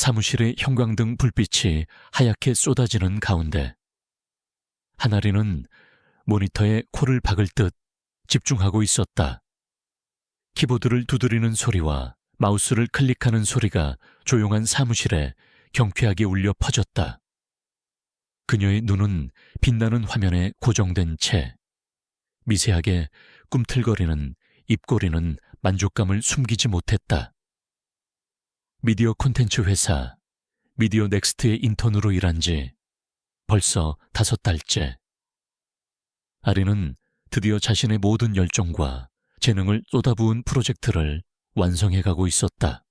사무실의 형광등 불빛이 하얗게 쏟아지는 가운데 한아리는 모니터에 코를 박을 듯 집중하고 있었다. 키보드를 두드리는 소리와 마우스를 클릭하는 소리가 조용한 사무실에 경쾌하게 울려 퍼졌다. 그녀의 눈은 빛나는 화면에 고정된 채 미세하게 꿈틀거리는 입꼬리는 만족감을 숨기지 못했다. 미디어 콘텐츠 회사 미디어 넥스트의 인턴으로 일한 지 벌써 5달째. 아리는 드디어 자신의 모든 열정과 재능을 쏟아부은 프로젝트를 완성해가고 있었다.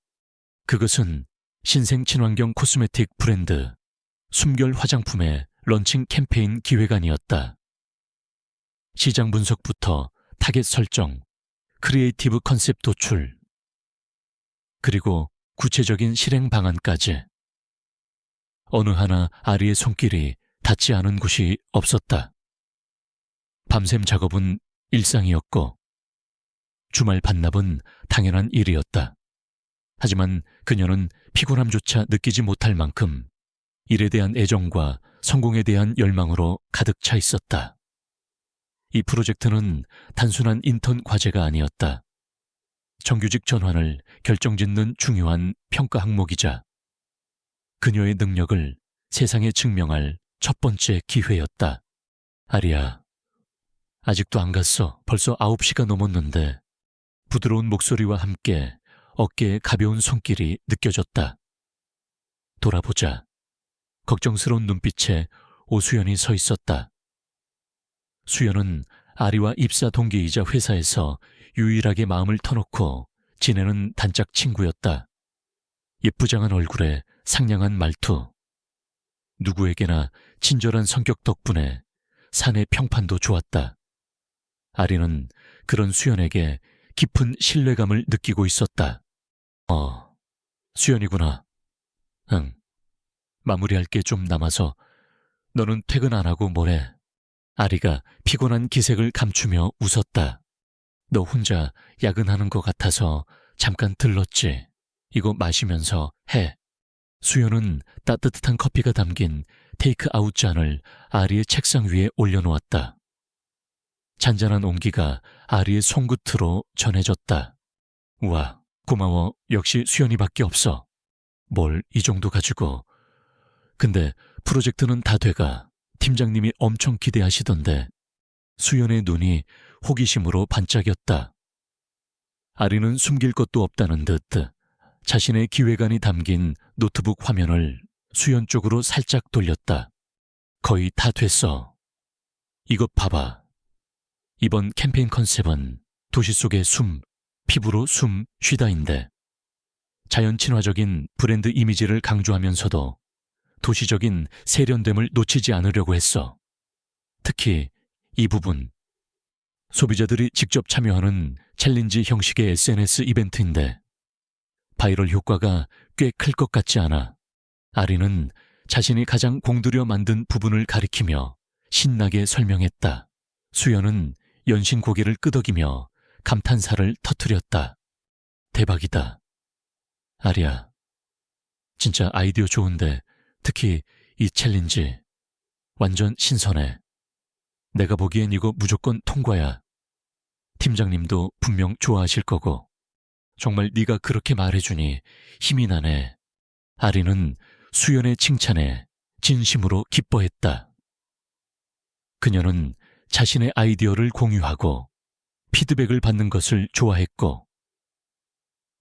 그것은 신생 친환경 코스메틱 브랜드 숨결 화장품의 런칭 캠페인 기획안이었다. 시장 분석부터 타겟 설정, 크리에이티브 컨셉 도출, 그리고 구체적인 실행 방안까지. 어느 하나 아리의 손길이 닿지 않은 곳이 없었다. 밤샘 작업은 일상이었고 주말 반납은 당연한 일이었다. 하지만 그녀는 피곤함조차 느끼지 못할 만큼 일에 대한 애정과 성공에 대한 열망으로 가득 차 있었다. 이 프로젝트는 단순한 인턴 과제가 아니었다. 정규직 전환을 결정짓는 중요한 평가 항목이자 그녀의 능력을 세상에 증명할 첫 번째 기회였다. 아리야, 아직도 안 갔어. 벌써 9시가 넘었는데. 부드러운 목소리와 함께 어깨에 가벼운 손길이 느껴졌다. 돌아보자. 걱정스러운 눈빛에 오수연이 서 있었다. 수연은 아리와 입사 동기이자 회사에서 유일하게 마음을 터놓고 지내는 단짝 친구였다. 예쁘장한 얼굴에 상냥한 말투. 누구에게나 친절한 성격 덕분에 사내 평판도 좋았다. 아리는 그런 수연에게 깊은 신뢰감을 느끼고 있었다. 수연이구나. 응. 마무리할 게 좀 남아서 너는 퇴근 안 하고 뭐래? 아리가 피곤한 기색을 감추며 웃었다. 너 혼자 야근하는 것 같아서 잠깐 들렀지. 이거 마시면서 해. 수연은 따뜻한 커피가 담긴 테이크아웃 잔을 아리의 책상 위에 올려놓았다. 잔잔한 온기가 아리의 손끝으로 전해졌다. 우와, 고마워. 역시 수연이밖에 없어. 뭘 이 정도 가지고. 근데 프로젝트는 다 돼가. 팀장님이 엄청 기대하시던데. 수연의 눈이 호기심으로 반짝였다. 아리는 숨길 것도 없다는 듯 자신의 기획안이 담긴 노트북 화면을 수연 쪽으로 살짝 돌렸다. 거의 다 됐어. 이것 봐봐. 이번 캠페인 컨셉은 도시 속의 숨, 피부로 숨 쉬다인데 자연 친화적인 브랜드 이미지를 강조하면서도 도시적인 세련됨을 놓치지 않으려고 했어. 특히 이 부분. 소비자들이 직접 참여하는 챌린지 형식의 SNS 이벤트인데 바이럴 효과가 꽤 클 것 같지 않아. 아리는 자신이 가장 공들여 만든 부분을 가리키며 신나게 설명했다. 수연은 연신 고개를 끄덕이며 감탄사를 터뜨렸다. 대박이다. 아리야, 진짜 아이디어 좋은데 특히 이 챌린지 완전 신선해. 내가 보기엔 이거 무조건 통과야. 팀장님도 분명 좋아하실 거고. 정말 네가 그렇게 말해주니 힘이 나네. 아리는 수연의 칭찬에 진심으로 기뻐했다. 그녀는 자신의 아이디어를 공유하고 피드백을 받는 것을 좋아했고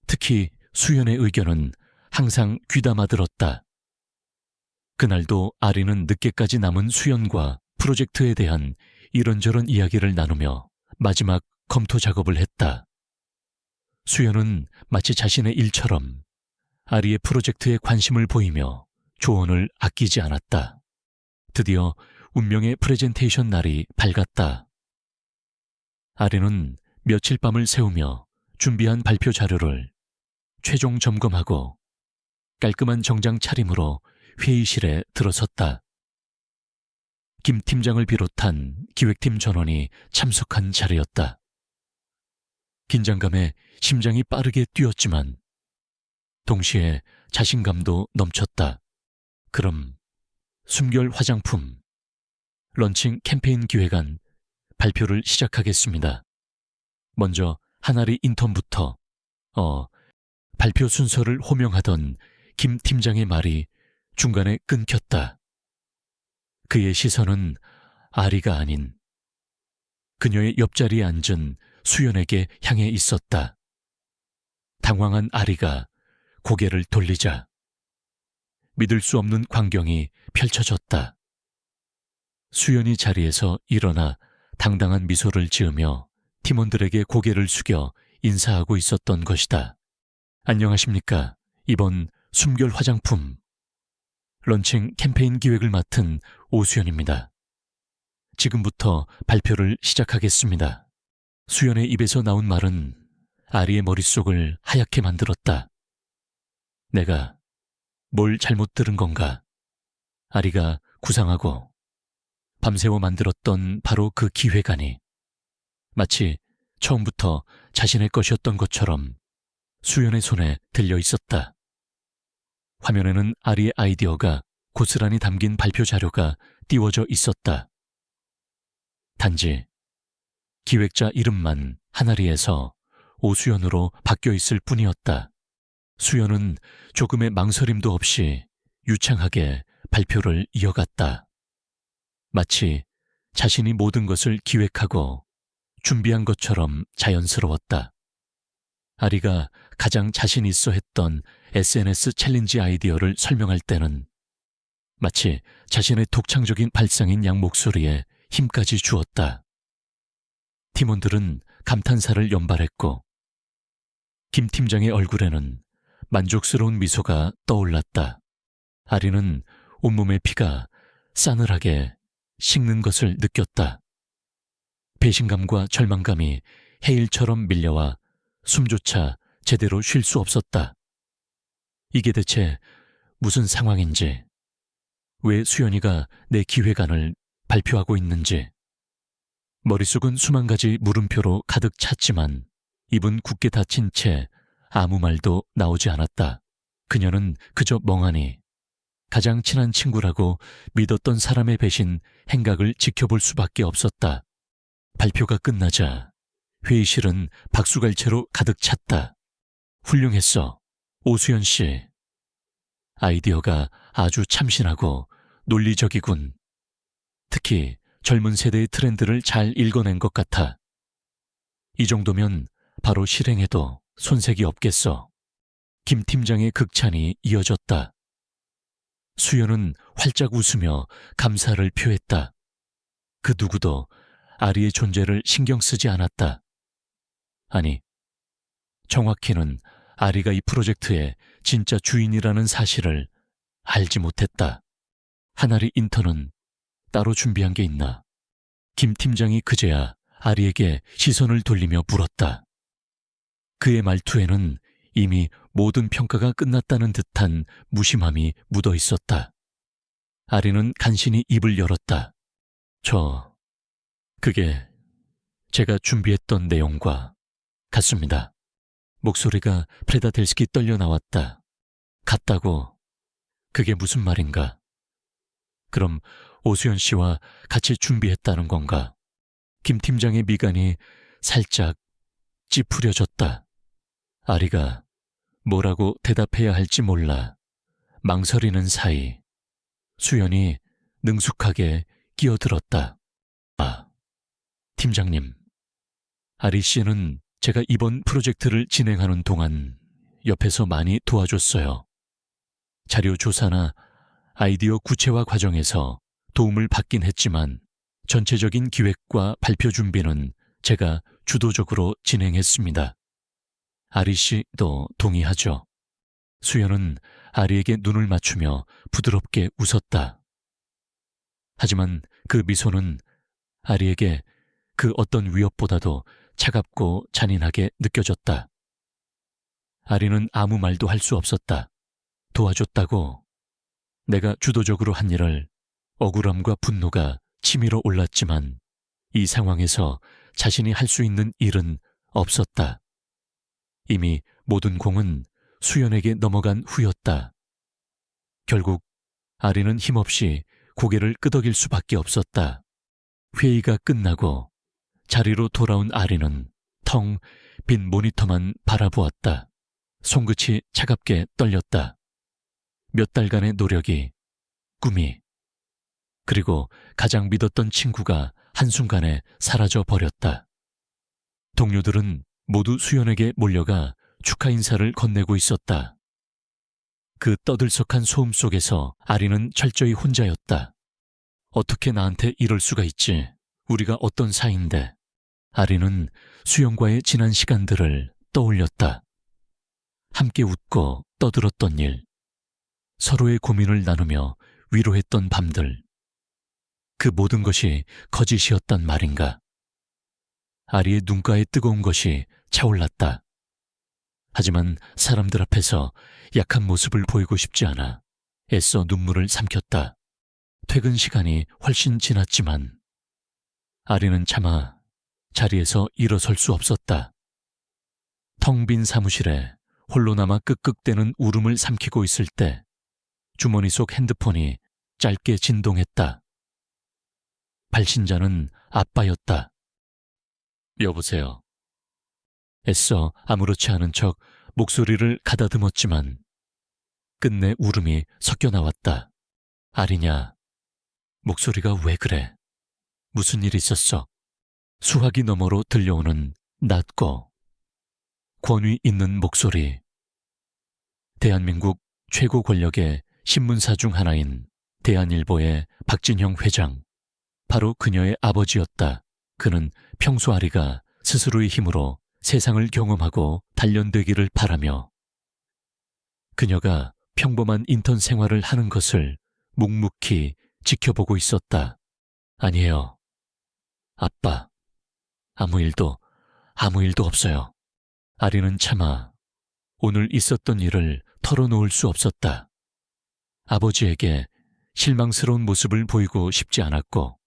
특히 수연의 의견은 항상 귀담아 들었다. 그날도 아리는 늦게까지 남은 수연과 프로젝트에 대한 이런저런 이야기를 나누며 마지막 검토 작업을 했다. 수연은 마치 자신의 일처럼 아리의 프로젝트에 관심을 보이며 조언을 아끼지 않았다. 드디어 운명의 프레젠테이션 날이 밝았다. 아리는 며칠 밤을 새우며 준비한 발표 자료를 최종 점검하고 깔끔한 정장 차림으로 회의실에 들어섰다. 김 팀장을 비롯한 기획팀 전원이 참석한 자리였다. 긴장감에 심장이 빠르게 뛰었지만 동시에 자신감도 넘쳤다. 그럼 숨결 화장품 런칭 캠페인 기획안 발표를 시작하겠습니다. 먼저 하나리 인턴부터 발표 순서를 호명하던 김 팀장의 말이 중간에 끊겼다. 그의 시선은 아리가 아닌 그녀의 옆자리에 앉은 수연에게 향해 있었다. 당황한 아리가 고개를 돌리자 믿을 수 없는 광경이 펼쳐졌다. 수연이 자리에서 일어나 당당한 미소를 지으며 팀원들에게 고개를 숙여 인사하고 있었던 것이다. 안녕하십니까. 이번 숨결 화장품 런칭 캠페인 기획을 맡은 오수연입니다. 지금부터 발표를 시작하겠습니다. 수연의 입에서 나온 말은 아리의 머릿속을 하얗게 만들었다. 내가 뭘 잘못 들은 건가? 아리가 구상하고 밤새워 만들었던 바로 그 기획안이 마치 처음부터 자신의 것이었던 것처럼 수연의 손에 들려 있었다. 화면에는 아리의 아이디어가 고스란히 담긴 발표 자료가 띄워져 있었다. 단지 기획자 이름만 하나리에서 오수연으로 바뀌어 있을 뿐이었다. 수연은 조금의 망설임도 없이 유창하게 발표를 이어갔다. 마치 자신이 모든 것을 기획하고 준비한 것처럼 자연스러웠다. 아리가 가장 자신 있어 했던 SNS 챌린지 아이디어를 설명할 때는 마치 자신의 독창적인 발상인 양 목소리에 힘까지 주었다. 팀원들은 감탄사를 연발했고 김 팀장의 얼굴에는 만족스러운 미소가 떠올랐다. 아리는 온몸의 피가 싸늘하게 식는 것을 느꼈다. 배신감과 절망감이 해일처럼 밀려와 숨조차 제대로 쉴 수 없었다. 이게 대체 무슨 상황인지, 왜 수연이가 내 기획안을 발표하고 있는지. 머릿속은 수만 가지 물음표로 가득 찼지만 입은 굳게 닫힌 채 아무 말도 나오지 않았다. 그녀는 그저 멍하니 가장 친한 친구라고 믿었던 사람의 배신 행각을 지켜볼 수밖에 없었다. 발표가 끝나자 회의실은 박수갈채로 가득 찼다. 훌륭했어, 오수연 씨. 아이디어가 아주 참신하고 논리적이군. 특히 젊은 세대의 트렌드를 잘 읽어낸 것 같아. 이 정도면 바로 실행해도 손색이 없겠어. 김 팀장의 극찬이 이어졌다. 수연은 활짝 웃으며 감사를 표했다. 그 누구도 아리의 존재를 신경 쓰지 않았다. 아니, 정확히는 아리가 이 프로젝트의 진짜 주인이라는 사실을 알지 못했다. 하나리 인턴은 따로 준비한 게 있나? 김 팀장이 그제야 아리에게 시선을 돌리며 물었다. 그의 말투에는 이미 모든 평가가 끝났다는 듯한 무심함이 묻어 있었다. 아리는 간신히 입을 열었다. 그게 제가 준비했던 내용과 같습니다. 목소리가 프레다델스키 떨려 나왔다. 같다고? 그게 무슨 말인가? 그럼 오수연 씨와 같이 준비했다는 건가? 김 팀장의 미간이 살짝 찌푸려졌다. 아리가 뭐라고 대답해야 할지 몰라 망설이는 사이 수연이 능숙하게 끼어들었다. 아, 팀장님. 아리 씨는 제가 이번 프로젝트를 진행하는 동안 옆에서 많이 도와줬어요. 자료 조사나 아이디어 구체화 과정에서 도움을 받긴 했지만 전체적인 기획과 발표 준비는 제가 주도적으로 진행했습니다. 아리 씨도 동의하죠? 수연은 아리에게 눈을 맞추며 부드럽게 웃었다. 하지만 그 미소는 아리에게 그 어떤 위협보다도 차갑고 잔인하게 느껴졌다. 아리는 아무 말도 할 수 없었다. 도와줬다고. 내가 주도적으로 한 일을 억울함과 분노가 치밀어 올랐지만 이 상황에서 자신이 할 수 있는 일은 없었다. 이미 모든 공은 수연에게 넘어간 후였다. 결국 아리는 힘없이 고개를 끄덕일 수밖에 없었다. 회의가 끝나고 자리로 돌아온 아리는 텅 빈 모니터만 바라보았다. 손끝이 차갑게 떨렸다. 몇 달간의 노력이, 꿈이, 그리고 가장 믿었던 친구가 한순간에 사라져 버렸다. 동료들은 모두 수연에게 몰려가 축하 인사를 건네고 있었다. 그 떠들썩한 소음 속에서 아리는 철저히 혼자였다. 어떻게 나한테 이럴 수가 있지? 우리가 어떤 사이인데. 아리는 수연과의 지난 시간들을 떠올렸다. 함께 웃고 떠들었던 일, 서로의 고민을 나누며 위로했던 밤들. 그 모든 것이 거짓이었단 말인가. 아리의 눈가에 뜨거운 것이 차올랐다. 하지만 사람들 앞에서 약한 모습을 보이고 싶지 않아 애써 눈물을 삼켰다. 퇴근 시간이 훨씬 지났지만 아리는 차마 자리에서 일어설 수 없었다. 텅 빈 사무실에 홀로 남아 끄끄대는 울음을 삼키고 있을 때 주머니 속 핸드폰이 짧게 진동했다. 발신자는 아빠였다. 여보세요. 애써 아무렇지 않은 척 목소리를 가다듬었지만 끝내 울음이 섞여 나왔다. 아리냐, 목소리가 왜 그래? 무슨 일 있었어? 수화기 너머로 들려오는 낮고 권위 있는 목소리. 대한민국 최고 권력의 신문사 중 하나인 대한일보의 박진형 회장. 바로 그녀의 아버지였다. 그는 평소 아리가 스스로의 힘으로 세상을 경험하고 단련되기를 바라며 그녀가 평범한 인턴 생활을 하는 것을 묵묵히 지켜보고 있었다. 아니에요. 아빠, 아무 일도 없어요. 아리는 차마 오늘 있었던 일을 털어놓을 수 없었다. 아버지에게 실망스러운 모습을 보이고 싶지 않았고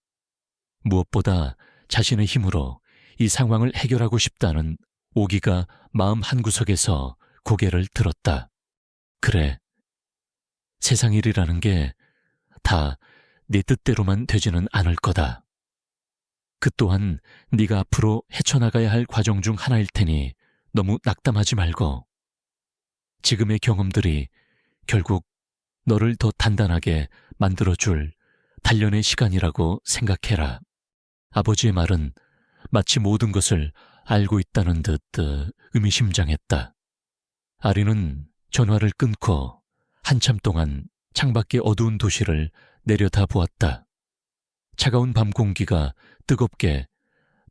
무엇보다 자신의 힘으로 이 상황을 해결하고 싶다는 오기가 마음 한구석에서 고개를 들었다. 그래, 세상 일이라는 게 다 네 뜻대로만 되지는 않을 거다. 그 또한 네가 앞으로 헤쳐나가야 할 과정 중 하나일 테니 너무 낙담하지 말고 지금의 경험들이 결국 너를 더 단단하게 만들어줄 단련의 시간이라고 생각해라. 아버지의 말은 마치 모든 것을 알고 있다는 듯 의미심장했다. 아리는 전화를 끊고 한참 동안 창밖의 어두운 도시를 내려다보았다. 차가운 밤 공기가 뜨겁게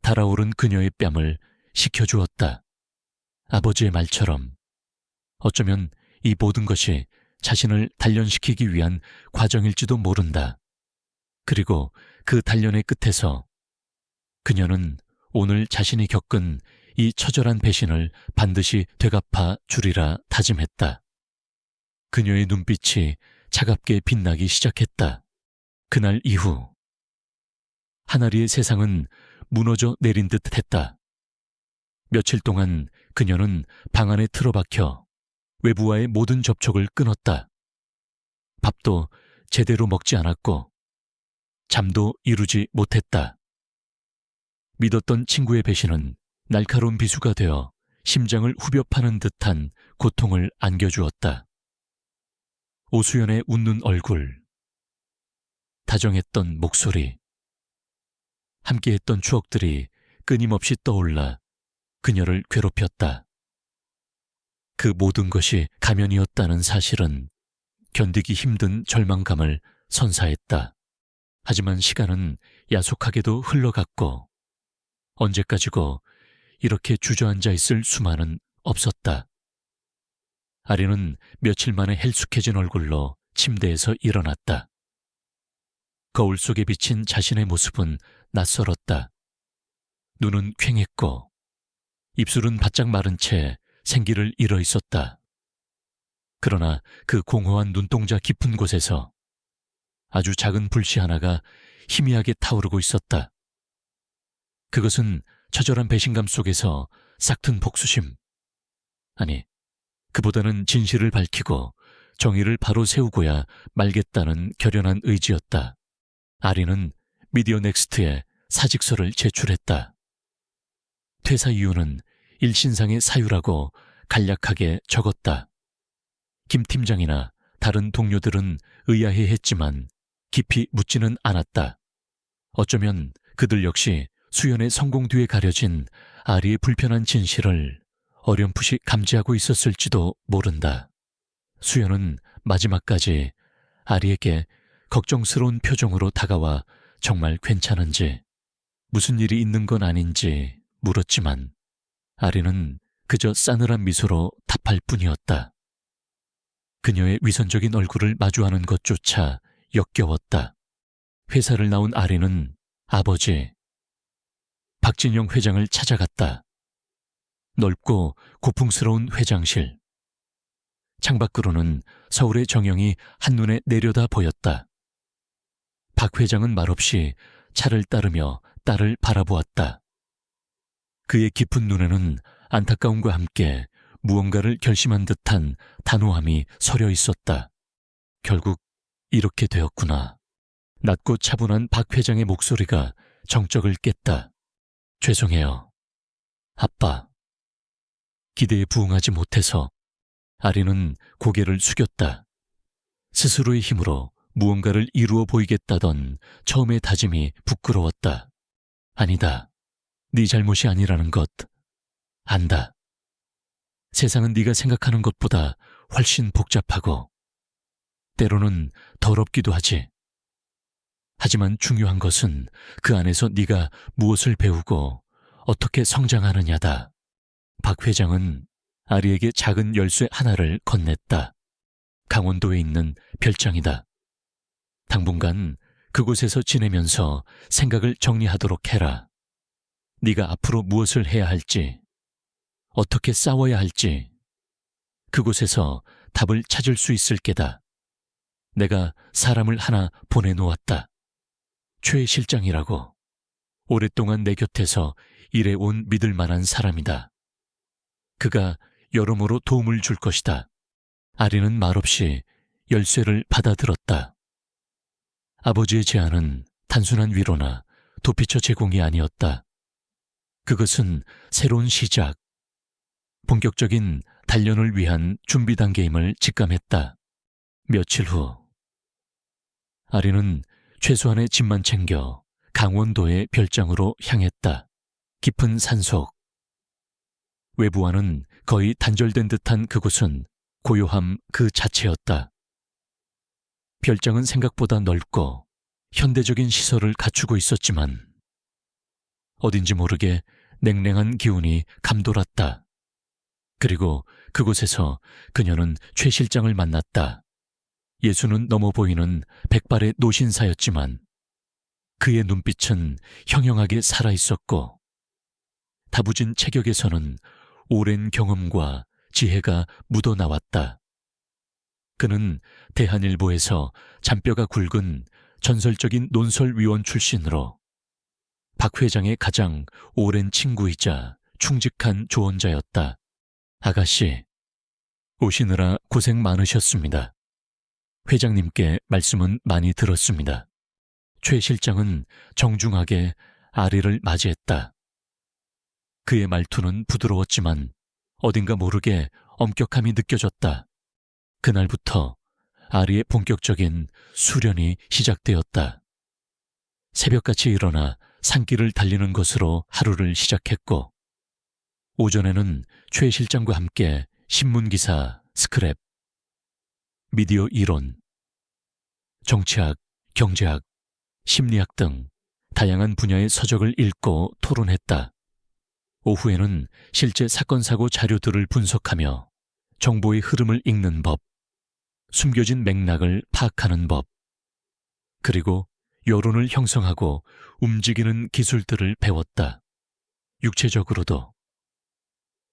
달아오른 그녀의 뺨을 식혀주었다. 아버지의 말처럼 어쩌면 이 모든 것이 자신을 단련시키기 위한 과정일지도 모른다. 그리고 그 단련의 끝에서 그녀는 오늘 자신이 겪은 이 처절한 배신을 반드시 되갚아 주리라 다짐했다. 그녀의 눈빛이 차갑게 빛나기 시작했다. 그날 이후 하나리의 세상은 무너져 내린 듯 했다. 며칠 동안 그녀는 방 안에 틀어박혀 외부와의 모든 접촉을 끊었다. 밥도 제대로 먹지 않았고 잠도 이루지 못했다. 믿었던 친구의 배신은 날카로운 비수가 되어 심장을 후벼 파는 듯한 고통을 안겨주었다. 오수연의 웃는 얼굴, 다정했던 목소리, 함께했던 추억들이 끊임없이 떠올라 그녀를 괴롭혔다. 그 모든 것이 가면이었다는 사실은 견디기 힘든 절망감을 선사했다. 하지만 시간은 야속하게도 흘러갔고 언제까지고 이렇게 주저앉아 있을 수만은 없었다. 아리는 며칠 만에 헬쑥해진 얼굴로 침대에서 일어났다. 거울 속에 비친 자신의 모습은 낯설었다. 눈은 퀭했고 입술은 바짝 마른 채 생기를 잃어 있었다. 그러나 그 공허한 눈동자 깊은 곳에서 아주 작은 불씨 하나가 희미하게 타오르고 있었다. 그것은 처절한 배신감 속에서 싹튼 복수심, 아니, 그보다는 진실을 밝히고 정의를 바로 세우고야 말겠다는 결연한 의지였다. 아리는 미디어 넥스트에 사직서를 제출했다. 퇴사 이유는 일신상의 사유라고 간략하게 적었다. 김 팀장이나 다른 동료들은 의아해했지만 깊이 묻지는 않았다. 어쩌면 그들 역시 수연의 성공 뒤에 가려진 아리의 불편한 진실을 어렴풋이 감지하고 있었을지도 모른다. 수연은 마지막까지 아리에게 걱정스러운 표정으로 다가와 정말 괜찮은지, 무슨 일이 있는 건 아닌지 물었지만 아리는 그저 싸늘한 미소로 답할 뿐이었다. 그녀의 위선적인 얼굴을 마주하는 것조차 역겨웠다. 회사를 나온 아리는 아버지 박진영 회장을 찾아갔다. 넓고 고풍스러운 회장실. 창밖으로는 서울의 정영이 한눈에 내려다 보였다. 박 회장은 말없이 차를 따르며 딸을 바라보았다. 그의 깊은 눈에는 안타까움과 함께 무언가를 결심한 듯한 단호함이 서려 있었다. 결국 이렇게 되었구나. 낮고 차분한 박 회장의 목소리가 정적을 깼다. 죄송해요. 아빠. 기대에 부응하지 못해서 아리는 고개를 숙였다. 스스로의 힘으로 무언가를 이루어 보이겠다던 처음의 다짐이 부끄러웠다. 아니다. 네 잘못이 아니라는 것 안다. 세상은 네가 생각하는 것보다 훨씬 복잡하고 때로는 더럽기도 하지. 하지만 중요한 것은 그 안에서 네가 무엇을 배우고 어떻게 성장하느냐다. 박 회장은 아리에게 작은 열쇠 하나를 건넸다. 강원도에 있는 별장이다. 당분간 그곳에서 지내면서 생각을 정리하도록 해라. 네가 앞으로 무엇을 해야 할지, 어떻게 싸워야 할지 그곳에서 답을 찾을 수 있을 게다. 내가 사람을 하나 보내놓았다. 최 실장이라고. 오랫동안 내 곁에서 일해온 믿을 만한 사람이다. 그가 여러모로 도움을 줄 것이다. 아리는 말없이 열쇠를 받아들었다. 아버지의 제안은 단순한 위로나 도피처 제공이 아니었다. 그것은 새로운 시작, 본격적인 단련을 위한 준비 단계임을 직감했다. 며칠 후 아리는 최소한의 짐만 챙겨 강원도의 별장으로 향했다. 깊은 산속. 외부와는 거의 단절된 듯한 그곳은 고요함 그 자체였다. 별장은 생각보다 넓고 현대적인 시설을 갖추고 있었지만 어딘지 모르게 냉랭한 기운이 감돌았다. 그리고 그곳에서 그녀는 최 실장을 만났다. 예수는 넘어 보이는 백발의 노신사였지만 그의 눈빛은 형형하게 살아있었고 다부진 체격에서는 오랜 경험과 지혜가 묻어나왔다. 그는 대한일보에서 잔뼈가 굵은 전설적인 논설위원 출신으로 박 회장의 가장 오랜 친구이자 충직한 조언자였다. 아가씨, 오시느라 고생 많으셨습니다. 회장님께 말씀은 많이 들었습니다. 최 실장은 정중하게 아리를 맞이했다. 그의 말투는 부드러웠지만 어딘가 모르게 엄격함이 느껴졌다. 그날부터 아리의 본격적인 수련이 시작되었다. 새벽같이 일어나 산길을 달리는 것으로 하루를 시작했고 오전에는 최 실장과 함께 신문기사, 스크랩, 미디어 이론, 정치학, 경제학, 심리학 등 다양한 분야의 서적을 읽고 토론했다. 오후에는 실제 사건 사고 자료들을 분석하며 정보의 흐름을 읽는 법, 숨겨진 맥락을 파악하는 법, 그리고 여론을 형성하고 움직이는 기술들을 배웠다. 육체적으로도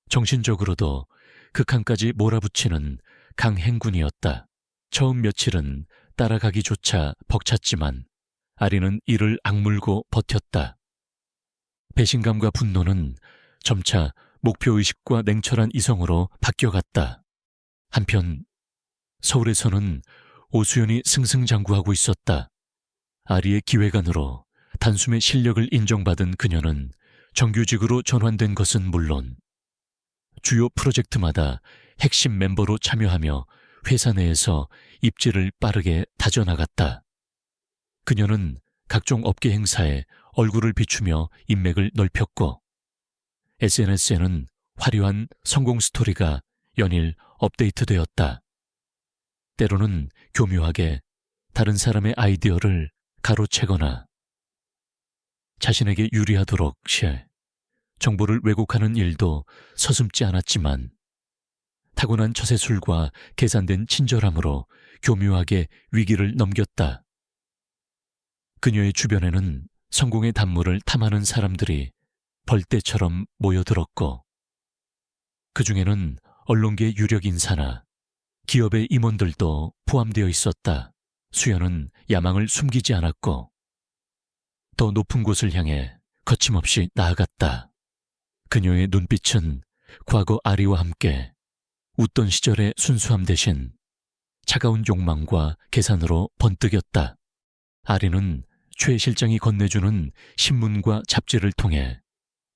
정신적으로도 극한까지 몰아붙이는 강행군이었다. 처음 며칠은 따라가기조차 벅찼지만 아리는 이를 악물고 버텼다. 배신감과 분노는 점차 목표의식과 냉철한 이성으로 바뀌어갔다. 한편 서울에서는 오수연이 승승장구하고 있었다. 아리의 기획안으로 단숨에 실력을 인정받은 그녀는 정규직으로 전환된 것은 물론 주요 프로젝트마다 핵심 멤버로 참여하며 회사 내에서 입지를 빠르게 다져나갔다. 그녀는 각종 업계 행사에 얼굴을 비추며 인맥을 넓혔고 SNS에는 화려한 성공 스토리가 연일 업데이트되었다. 때로는 교묘하게 다른 사람의 아이디어를 가로채거나 자신에게 유리하도록 정보를 왜곡하는 일도 서슴지 않았지만 타고난 처세술과 계산된 친절함으로 교묘하게 위기를 넘겼다. 그녀의 주변에는 성공의 단물을 탐하는 사람들이 벌떼처럼 모여들었고 그 중에는 언론계 유력 인사나 기업의 임원들도 포함되어 있었다. 수연은 야망을 숨기지 않았고 더 높은 곳을 향해 거침없이 나아갔다. 그녀의 눈빛은 과거 아리와 함께 웃던 시절의 순수함 대신 차가운 욕망과 계산으로 번뜩였다. 아리는 최 실장이 건네주는 신문과 잡지를 통해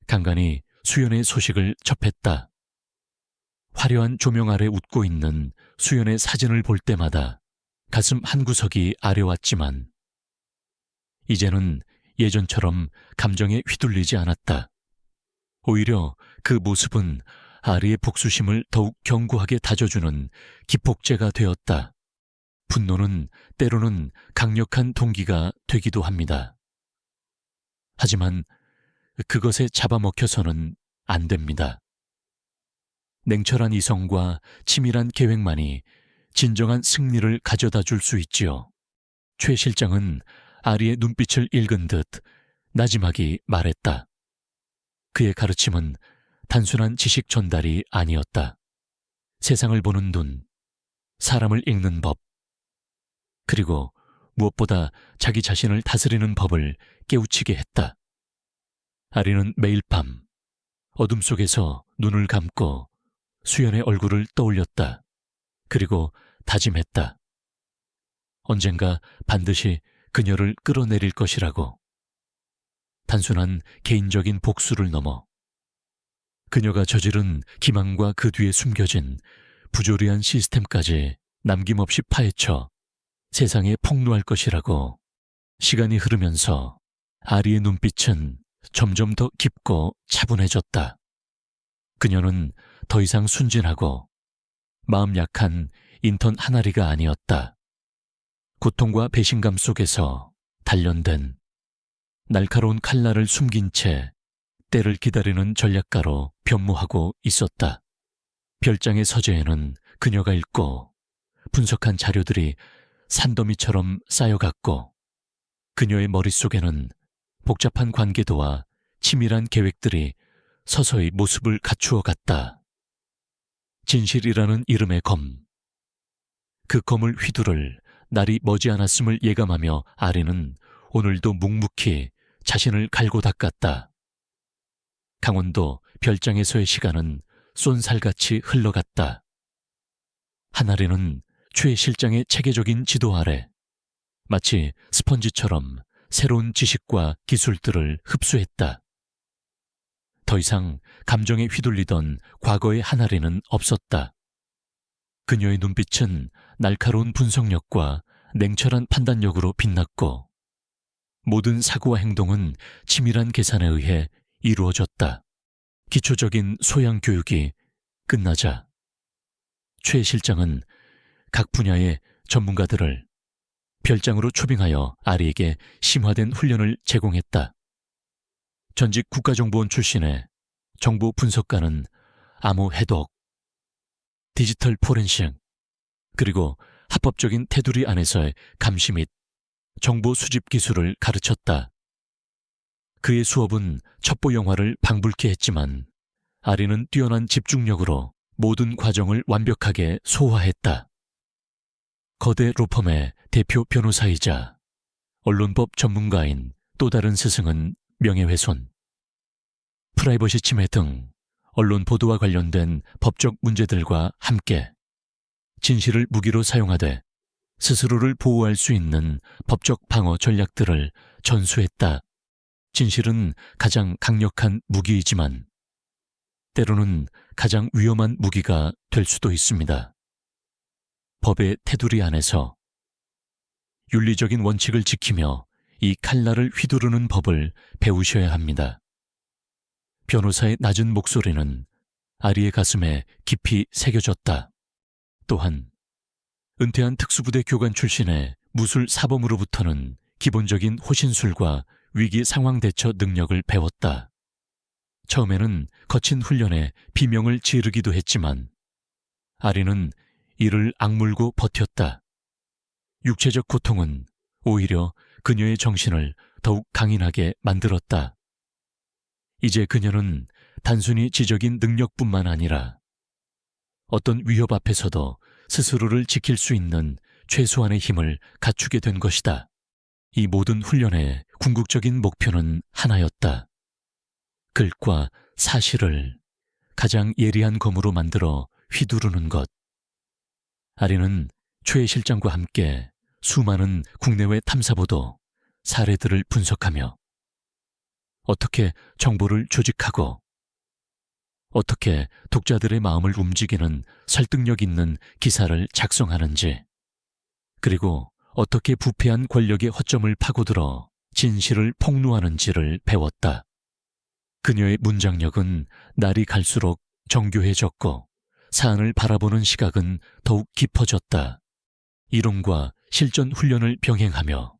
간간히 수연의 소식을 접했다. 화려한 조명 아래 웃고 있는 수연의 사진을 볼 때마다 가슴 한구석이 아려왔지만 이제는 예전처럼 감정에 휘둘리지 않았다. 오히려 그 모습은 아리의 복수심을 더욱 견고하게 다져주는 기폭제가 되었다. 분노는 때로는 강력한 동기가 되기도 합니다. 하지만 그것에 잡아먹혀서는 안 됩니다. 냉철한 이성과 치밀한 계획만이 진정한 승리를 가져다 줄 수 있지요. 최 실장은 아리의 눈빛을 읽은 듯 나지막이 말했다. 그의 가르침은 단순한 지식 전달이 아니었다. 세상을 보는 눈, 사람을 읽는 법, 그리고 무엇보다 자기 자신을 다스리는 법을 깨우치게 했다. 아리는 매일 밤 어둠 속에서 눈을 감고 수연의 얼굴을 떠올렸다. 그리고 다짐했다. 언젠가 반드시 그녀를 끌어내릴 것이라고. 단순한 개인적인 복수를 넘어 그녀가 저지른 기만과 그 뒤에 숨겨진 부조리한 시스템까지 남김없이 파헤쳐 세상에 폭로할 것이라고. 시간이 흐르면서 아리의 눈빛은 점점 더 깊고 차분해졌다. 그녀는 더 이상 순진하고 마음 약한 인턴 하나리가 아니었다. 고통과 배신감 속에서 단련된 날카로운 칼날을 숨긴 채 때를 기다리는 전략가로 변모하고 있었다. 별장의 서재에는 그녀가 읽고 분석한 자료들이 산더미처럼 쌓여갔고 그녀의 머릿속에는 복잡한 관계도와 치밀한 계획들이 서서히 모습을 갖추어 갔다. 진실이라는 이름의 검. 그 검을 휘두를 날이 머지않았음을 예감하며 아리는 오늘도 묵묵히 자신을 갈고 닦았다. 강원도 별장에서의 시간은 쏜살같이 흘러갔다. 한아리는 최 실장의 체계적인 지도 아래 마치 스펀지처럼 새로운 지식과 기술들을 흡수했다. 더 이상 감정에 휘둘리던 과거의 한아리는 없었다. 그녀의 눈빛은 날카로운 분석력과 냉철한 판단력으로 빛났고 모든 사고와 행동은 치밀한 계산에 의해 이루어졌다. 기초적인 소양 교육이 끝나자 최 실장은 각 분야의 전문가들을 별장으로 초빙하여 아리에게 심화된 훈련을 제공했다. 전직 국가정보원 출신의 정보 분석가는 암호 해독, 디지털 포렌식, 그리고 합법적인 테두리 안에서의 감시 및 정보 수집 기술을 가르쳤다. 그의 수업은 첩보 영화를 방불케 했지만 아리는 뛰어난 집중력으로 모든 과정을 완벽하게 소화했다. 거대 로펌의 대표 변호사이자 언론법 전문가인 또 다른 스승은 명예훼손, 프라이버시 침해 등 언론 보도와 관련된 법적 문제들과 함께 진실을 무기로 사용하되 스스로를 보호할 수 있는 법적 방어 전략들을 전수했다. 진실은 가장 강력한 무기이지만 때로는 가장 위험한 무기가 될 수도 있습니다. 법의 테두리 안에서 윤리적인 원칙을 지키며 이 칼날을 휘두르는 법을 배우셔야 합니다. 변호사의 낮은 목소리는 아리의 가슴에 깊이 새겨졌다. 또한 은퇴한 특수부대 교관 출신의 무술 사범으로부터는 기본적인 호신술과 위기 상황 대처 능력을 배웠다. 처음에는 거친 훈련에 비명을 지르기도 했지만 아리는 이를 악물고 버텼다. 육체적 고통은 오히려 그녀의 정신을 더욱 강인하게 만들었다. 이제 그녀는 단순히 지적인 능력뿐만 아니라 어떤 위협 앞에서도 스스로를 지킬 수 있는 최소한의 힘을 갖추게 된 것이다. 이 모든 훈련의 궁극적인 목표는 하나였다. 글과 사실을 가장 예리한 검으로 만들어 휘두르는 것. 아리는 최 실장과 함께 수많은 국내외 탐사보도 사례들을 분석하며 어떻게 정보를 조직하고 어떻게 독자들의 마음을 움직이는 설득력 있는 기사를 작성하는지, 그리고 어떻게 부패한 권력의 허점을 파고들어 진실을 폭로하는지를 배웠다. 그녀의 문장력은 날이 갈수록 정교해졌고 사안을 바라보는 시각은 더욱 깊어졌다. 이론과 실전 훈련을 병행하며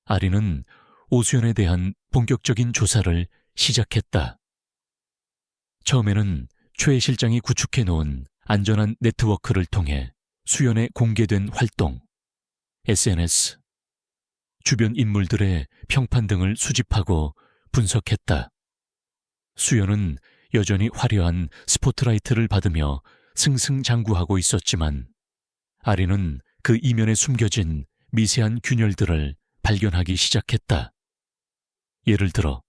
아리는 오수연에 대한 본격적인 조사를 시작했다. 처음에는 최 실장이 구축해 놓은 안전한 네트워크를 통해 수연에 공개된 활동, SNS, 주변 인물들의 평판 등을 수집하고 분석했다. 수연은 여전히 화려한 스포트라이트를 받으며 승승장구하고 있었지만 아리는 그 이면에 숨겨진 미세한 균열들을 발견하기 시작했다. 예를 들어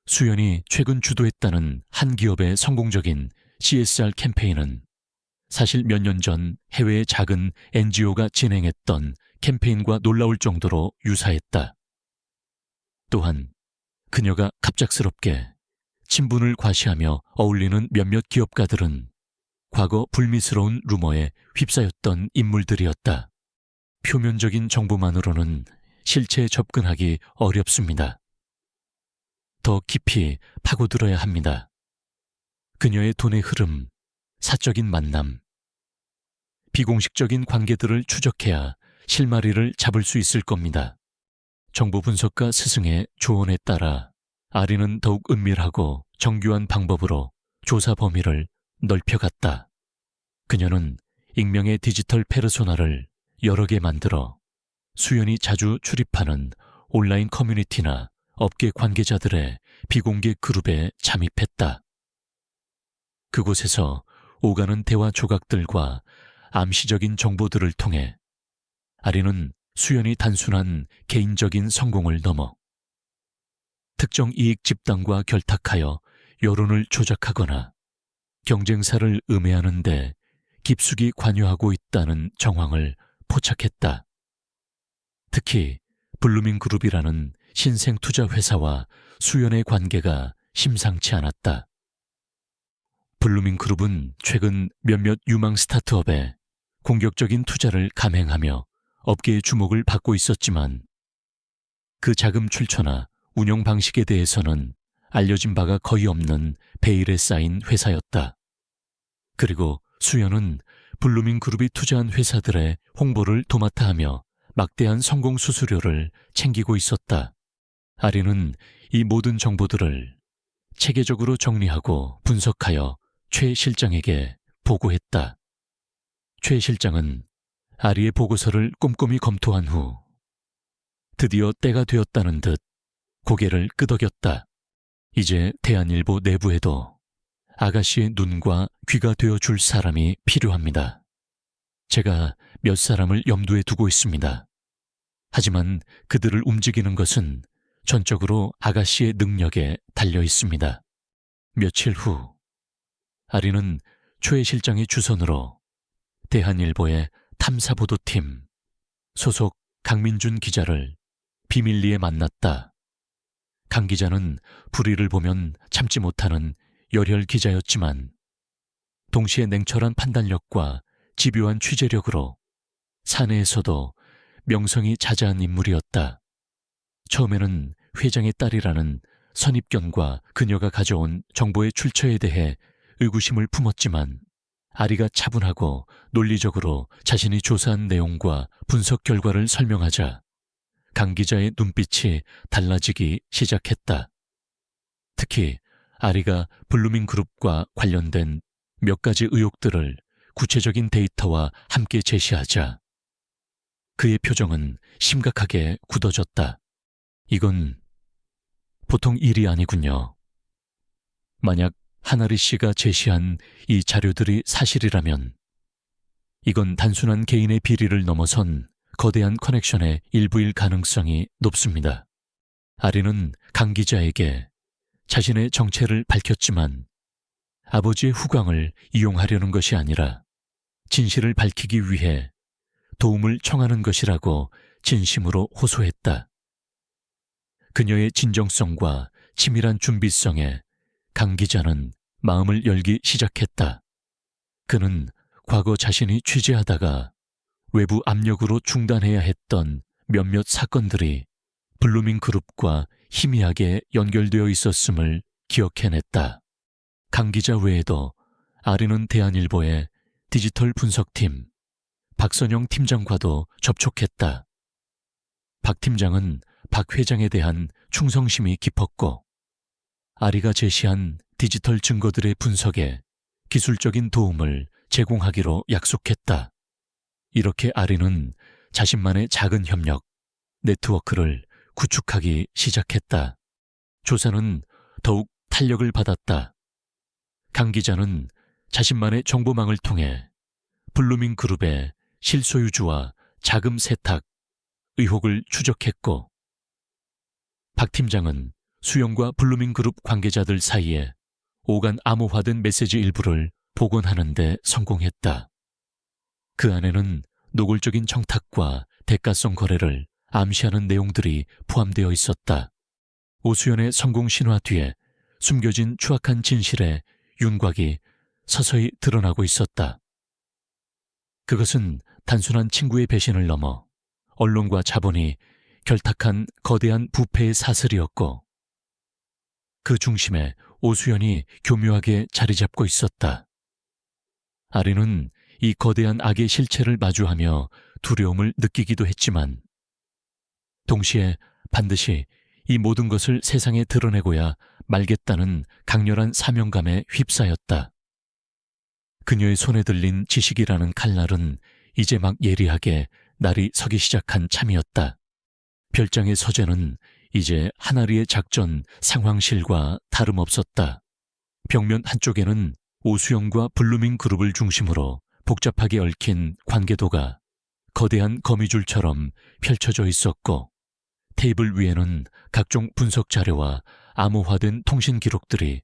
수연이 최근 주도했다는 한 기업의 성공적인 CSR 캠페인은 사실 몇 년 전 해외의 작은 NGO가 진행했던 캠페인과 놀라울 정도로 유사했다. 또한 그녀가 갑작스럽게 친분을 과시하며 어울리는 몇몇 기업가들은 과거 불미스러운 루머에 휩싸였던 인물들이었다. 표면적인 정보만으로는 실체에 접근하기 어렵습니다. 더 깊이 파고들어야 합니다. 그녀의 돈의 흐름, 사적인 만남, 비공식적인 관계들을 추적해야 실마리를 잡을 수 있을 겁니다. 정보 분석가 스승의 조언에 따라 아리는 더욱 은밀하고 정교한 방법으로 조사 범위를 넓혀갔다. 그녀는 익명의 디지털 페르소나를 여러 개 만들어 수연이 자주 출입하는 온라인 커뮤니티나 업계 관계자들의 비공개 그룹에 잠입했다. 그곳에서 오가는 대화 조각들과 암시적인 정보들을 통해 아리는 수연이 단순한 개인적인 성공을 넘어 특정 이익 집단과 결탁하여 여론을 조작하거나 경쟁사를 음해하는 데 깊숙이 관여하고 있다는 정황을 포착했다. 특히 블루밍그룹이라는 신생 투자 회사와 수연의 관계가 심상치 않았다. 블루밍그룹은 최근 몇몇 유망 스타트업에 공격적인 투자를 감행하며 업계의 주목을 받고 있었지만 그 자금 출처나 운영 방식에 대해서는 알려진 바가 거의 없는 베일에 쌓인 회사였다. 그리고 수연은 블루밍그룹이 투자한 회사들의 홍보를 도맡아 하며 막대한 성공 수수료를 챙기고 있었다. 아리는 이 모든 정보들을 체계적으로 정리하고 분석하여 최 실장에게 보고했다. 최 실장은 아리의 보고서를 꼼꼼히 검토한 후 드디어 때가 되었다는 듯 고개를 끄덕였다. 이제 대한일보 내부에도 아가씨의 눈과 귀가 되어줄 사람이 필요합니다. 제가 몇 사람을 염두에 두고 있습니다. 하지만 그들을 움직이는 것은 전적으로 아가씨의 능력에 달려 있습니다. 며칠 후 아리는 최 실장의 주선으로 대한일보의 탐사보도팀 소속 강민준 기자를 비밀리에 만났다. 강 기자는 불의를 보면 참지 못하는 열혈 기자였지만 동시에 냉철한 판단력과 집요한 취재력으로 사내에서도 명성이 자자한 인물이었다. 처음에는 회장의 딸이라는 선입견과 그녀가 가져온 정보의 출처에 대해 의구심을 품었지만 아리가 차분하고 논리적으로 자신이 조사한 내용과 분석 결과를 설명하자 강 기자의 눈빛이 달라지기 시작했다. 특히 아리가 블루밍그룹과 관련된 몇 가지 의혹들을 구체적인 데이터와 함께 제시하자 그의 표정은 심각하게 굳어졌다. 이건 보통 일이 아니군요. 만약 하나리 씨가 제시한 이 자료들이 사실이라면 이건 단순한 개인의 비리를 넘어선 거대한 커넥션의 일부일 가능성이 높습니다. 아리는 강 기자에게 자신의 정체를 밝혔지만 아버지의 후광을 이용하려는 것이 아니라 진실을 밝히기 위해 도움을 청하는 것이라고 진심으로 호소했다. 그녀의 진정성과 치밀한 준비성에 강 기자는 마음을 열기 시작했다. 그는 과거 자신이 취재하다가 외부 압력으로 중단해야 했던 몇몇 사건들이 블루밍그룹과 희미하게 연결되어 있었음을 기억해냈다. 강 기자 외에도 아리는 대한일보의 디지털 분석팀 박선영 팀장과도 접촉했다. 박 팀장은 박 회장에 대한 충성심이 깊었고 아리가 제시한 디지털 증거들의 분석에 기술적인 도움을 제공하기로 약속했다. 이렇게 아리는 자신만의 작은 협력, 네트워크를 구축하기 시작했다. 조사는 더욱 탄력을 받았다. 강 기자는 자신만의 정보망을 통해 블루밍그룹의 실소유주와 자금 세탁 의혹을 추적했고 박 팀장은 수영과 블루밍그룹 관계자들 사이에 오간 암호화된 메시지 일부를 복원하는 데 성공했다. 그 안에는 노골적인 청탁과 대가성 거래를 암시하는 내용들이 포함되어 있었다. 오수연의 성공 신화 뒤에 숨겨진 추악한 진실의 윤곽이 서서히 드러나고 있었다. 그것은 단순한 친구의 배신을 넘어 언론과 자본이 결탁한 거대한 부패의 사슬이었고 그 중심에 오수연이 교묘하게 자리 잡고 있었다. 아리는 이 거대한 악의 실체를 마주하며 두려움을 느끼기도 했지만 동시에 반드시 이 모든 것을 세상에 드러내고야 말겠다는 강렬한 사명감에 휩싸였다. 그녀의 손에 들린 지식이라는 칼날은 이제 막 예리하게 날이 서기 시작한 참이었다. 별장의 서재는 이제 하나리의 작전 상황실과 다름없었다. 벽면 한쪽에는 오수영과 블루밍그룹을 중심으로 복잡하게 얽힌 관계도가 거대한 거미줄처럼 펼쳐져 있었고 테이블 위에는 각종 분석 자료와 암호화된 통신 기록들이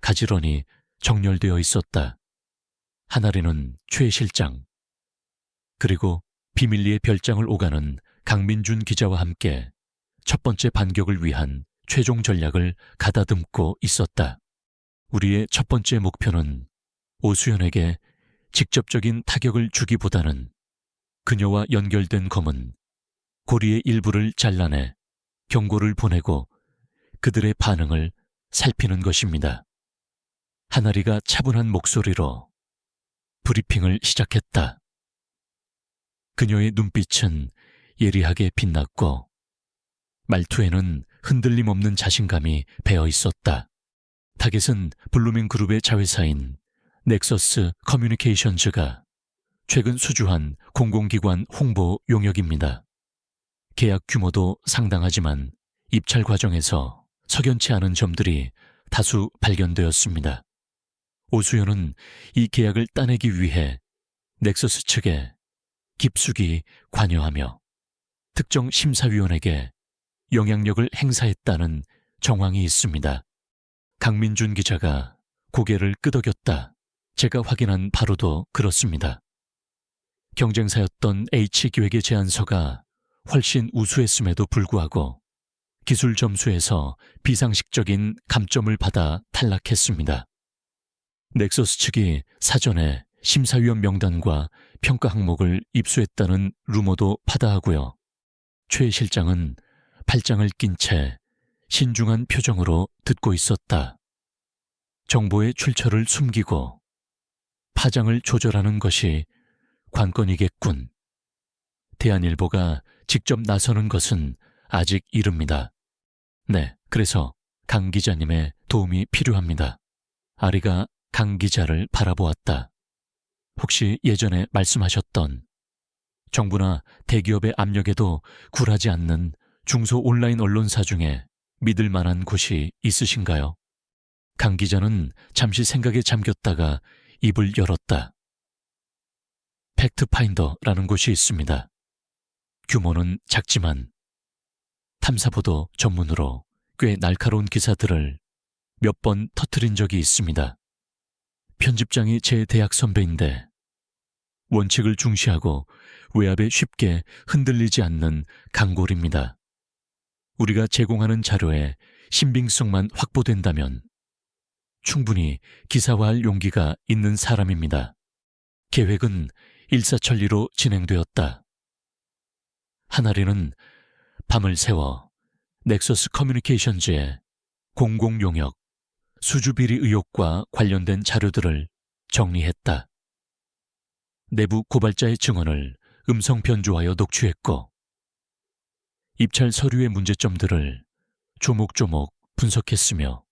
가지런히 정렬되어 있었다. 하나리는 최 실장, 그리고 비밀리에 별장을 오가는 강민준 기자와 함께 첫 번째 반격을 위한 최종 전략을 가다듬고 있었다. 우리의 첫 번째 목표는 오수연에게 직접적인 타격을 주기보다는 그녀와 연결된 검은 고리의 일부를 잘라내 경고를 보내고 그들의 반응을 살피는 것입니다. 하나리가 차분한 목소리로 브리핑을 시작했다. 그녀의 눈빛은 예리하게 빛났고 말투에는 흔들림 없는 자신감이 배어 있었다. 타겟은 블루밍그룹의 자회사인 넥서스 커뮤니케이션즈가 최근 수주한 공공기관 홍보 용역입니다. 계약 규모도 상당하지만 입찰 과정에서 석연치 않은 점들이 다수 발견되었습니다. 오수연은 이 계약을 따내기 위해 넥서스 측에 깊숙이 관여하며 특정 심사위원에게 영향력을 행사했다는 정황이 있습니다. 강민준 기자가 고개를 끄덕였다. 제가 확인한 바로도 그렇습니다. 경쟁사였던 H기획의 제안서가 훨씬 우수했음에도 불구하고 기술 점수에서 비상식적인 감점을 받아 탈락했습니다. 넥서스 측이 사전에 심사위원 명단과 평가 항목을 입수했다는 루머도 파다하고요. 최 실장은 팔짱을 낀 채 신중한 표정으로 듣고 있었다. 정보의 출처를 숨기고 파장을 조절하는 것이 관건이겠군. 대한일보가 직접 나서는 것은 아직 이릅니다. 네, 그래서 강 기자님의 도움이 필요합니다. 아리가 강 기자를 바라보았다. 혹시 예전에 말씀하셨던 정부나 대기업의 압력에도 굴하지 않는 중소 온라인 언론사 중에 믿을 만한 곳이 있으신가요? 강 기자는 잠시 생각에 잠겼다가 입을 열었다. 팩트파인더라는 곳이 있습니다. 규모는 작지만 탐사보도 전문으로 꽤 날카로운 기사들을 몇 번 터뜨린 적이 있습니다. 편집장이 제 대학 선배인데 원칙을 중시하고 외압에 쉽게 흔들리지 않는 강골입니다. 우리가 제공하는 자료의 신빙성만 확보된다면 충분히 기사화할 용기가 있는 사람입니다. 계획은 일사천리로 진행되었다. 하나리는 밤을 새워 넥서스 커뮤니케이션즈의 공공용역, 수주비리 의혹과 관련된 자료들을 정리했다. 내부 고발자의 증언을 음성 변조하여 녹취했고 입찰 서류의 문제점들을 조목조목 분석했으며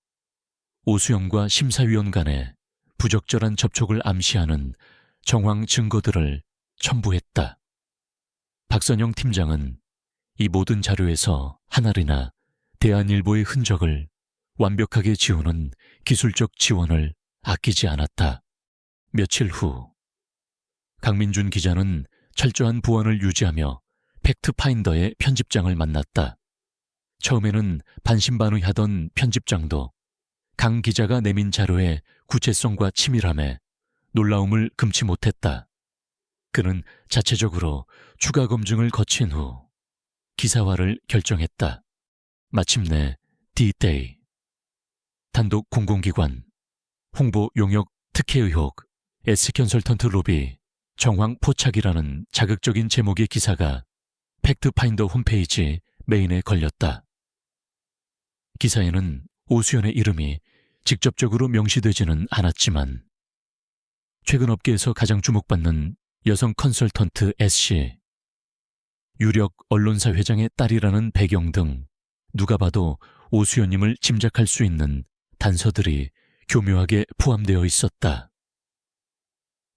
오수영과 심사위원 간의 부적절한 접촉을 암시하는 정황 증거들을 첨부했다. 박선영 팀장은 이 모든 자료에서 하나리나 대한일보의 흔적을 완벽하게 지우는 기술적 지원을 아끼지 않았다. 며칠 후 강민준 기자는 철저한 보안을 유지하며 팩트파인더의 편집장을 만났다. 처음에는 반신반의하던 편집장도 강 기자가 내민 자료의 구체성과 치밀함에 놀라움을 금치 못했다. 그는 자체적으로 추가 검증을 거친 후 기사화를 결정했다. 마침내 D-Day, 단독 공공기관, 홍보 용역 특혜 의혹, S컨설턴트 로비, 정황 포착이라는 자극적인 제목의 기사가 팩트파인더 홈페이지 메인에 걸렸다. 기사에는 오수연의 이름이 직접적으로 명시되지는 않았지만 최근 업계에서 가장 주목받는 여성 컨설턴트 S씨, 유력 언론사 회장의 딸이라는 배경 등 누가 봐도 오수연임을 짐작할 수 있는 단서들이 교묘하게 포함되어 있었다.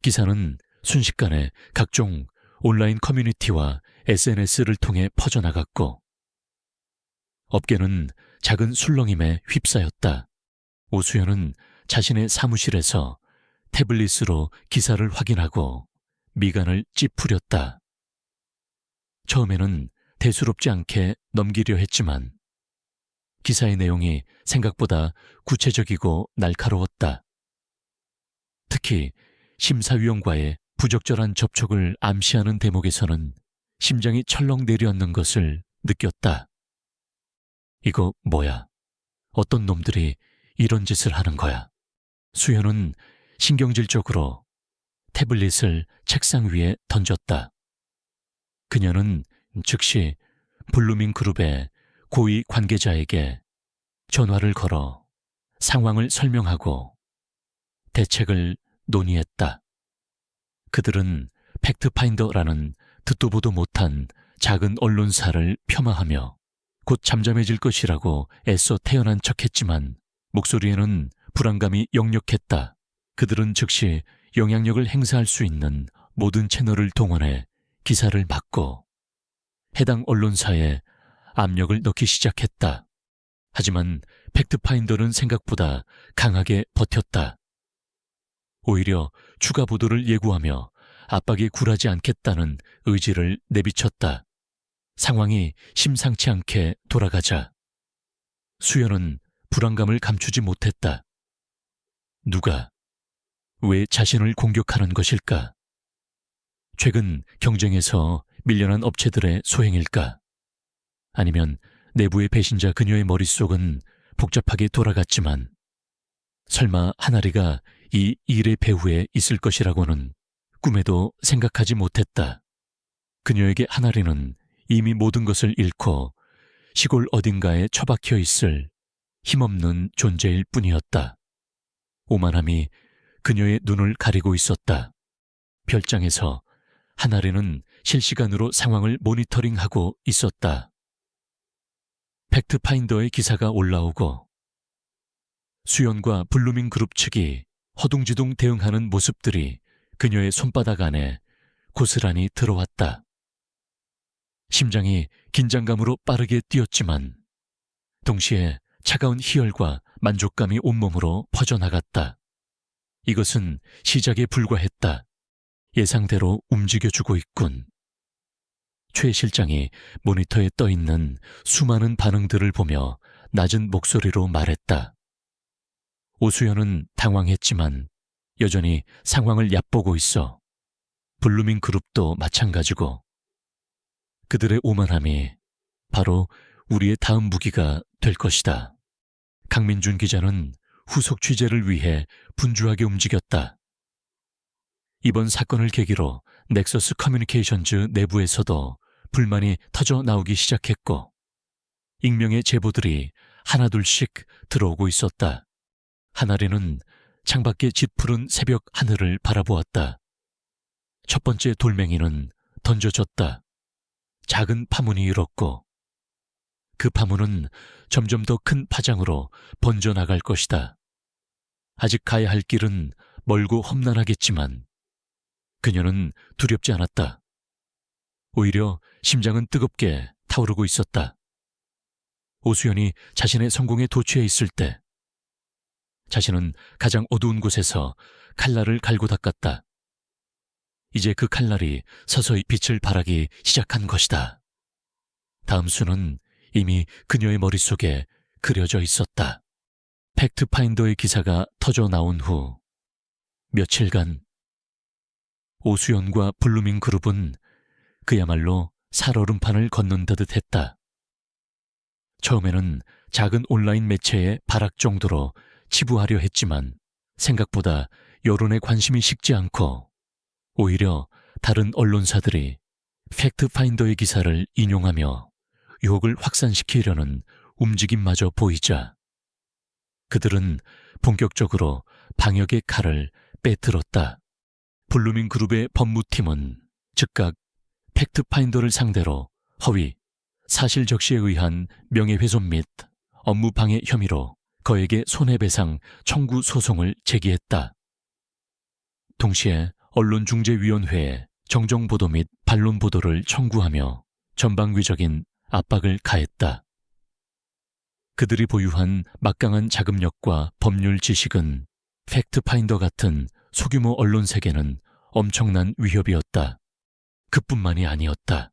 기사는 순식간에 각종 온라인 커뮤니티와 SNS를 통해 퍼져나갔고 업계는 작은 술렁임에 휩싸였다. 오수연은 자신의 사무실에서 태블릿으로 기사를 확인하고 미간을 찌푸렸다. 처음에는 대수롭지 않게 넘기려 했지만 기사의 내용이 생각보다 구체적이고 날카로웠다. 특히 심사위원과의 부적절한 접촉을 암시하는 대목에서는 심장이 철렁 내려앉는 것을 느꼈다. 이거 뭐야? 어떤 놈들이 이런 짓을 하는 거야? 수연은 신경질적으로 태블릿을 책상 위에 던졌다. 그녀는 즉시 블루밍 그룹의 고위 관계자에게 전화를 걸어 상황을 설명하고 대책을 논의했다. 그들은 팩트파인더라는 듣도 보도 못한 작은 언론사를 폄하하며 곧 잠잠해질 것이라고 애써 태연한 척했지만 목소리에는 불안감이 역력했다. 그들은 즉시 영향력을 행사할 수 있는 모든 채널을 동원해 기사를 막고 해당 언론사에 압력을 넣기 시작했다. 하지만 팩트파인더는 생각보다 강하게 버텼다. 오히려 추가 보도를 예고하며 압박에 굴하지 않겠다는 의지를 내비쳤다. 상황이 심상치 않게 돌아가자 수연은 불안감을 감추지 못했다. 누가, 왜 자신을 공격하는 것일까? 최근 경쟁에서 밀려난 업체들의 소행일까? 아니면 내부의 배신자 그녀의 머릿속은 복잡하게 돌아갔지만 설마 하나리가 이 일의 배후에 있을 것이라고는 꿈에도 생각하지 못했다. 그녀에게 하나리는 이미 모든 것을 잃고 시골 어딘가에 처박혀 있을 힘없는 존재일 뿐이었다. 오만함이 그녀의 눈을 가리고 있었다. 별장에서 하나리는 실시간으로 상황을 모니터링하고 있었다. 팩트파인더의 기사가 올라오고 수연과 블루밍 그룹 측이 허둥지둥 대응하는 모습들이 그녀의 손바닥 안에 고스란히 들어왔다. 심장이 긴장감으로 빠르게 뛰었지만 동시에 차가운 희열과 만족감이 온몸으로 퍼져나갔다. 이것은 시작에 불과했다. 예상대로 움직여주고 있군. 최 실장이 모니터에 떠있는 수많은 반응들을 보며 낮은 목소리로 말했다. 오수연은 당황했지만 여전히 상황을 얕보고 있어. 블루밍 그룹도 마찬가지고. 그들의 오만함이 바로 우리의 다음 무기가 될 것이다. 강민준 기자는 후속 취재를 위해 분주하게 움직였다. 이번 사건을 계기로 넥서스 커뮤니케이션즈 내부에서도 불만이 터져 나오기 시작했고 익명의 제보들이 하나둘씩 들어오고 있었다. 하나리는 창밖의 짙푸른 새벽 하늘을 바라보았다. 첫 번째 돌멩이는 던져졌다. 작은 파문이 일었고 그 파문은 점점 더 큰 파장으로 번져나갈 것이다. 아직 가야 할 길은 멀고 험난하겠지만 그녀는 두렵지 않았다. 오히려 심장은 뜨겁게 타오르고 있었다. 오수연이 자신의 성공에 도취해 있을 때 자신은 가장 어두운 곳에서 칼날을 갈고 닦았다. 이제 그 칼날이 서서히 빛을 발하기 시작한 것이다. 다음 수는 이미 그녀의 머릿속에 그려져 있었다. 팩트파인더의 기사가 터져 나온 후 며칠간 오수연과 블루밍 그룹은 그야말로 살얼음판을 걷는 듯 했다. 처음에는 작은 온라인 매체의 발악 정도로 치부하려 했지만 생각보다 여론의 관심이 식지 않고 오히려 다른 언론사들이 팩트파인더의 기사를 인용하며 유혹을 확산시키려는 움직임마저 보이자 그들은 본격적으로 방역의 칼을 빼들었다. 블루밍 그룹의 법무팀은 즉각 팩트파인더를 상대로 허위, 사실 적시에 의한 명예훼손 및 업무방해 혐의로 그에게 손해배상 청구 소송을 제기했다. 동시에 언론중재위원회에 정정보도 및 반론보도를 청구하며 전방위적인 압박을 가했다. 그들이 보유한 막강한 자금력과 법률 지식은 팩트파인더 같은 소규모 언론세계는 엄청난 위협이었다. 그뿐만이 아니었다.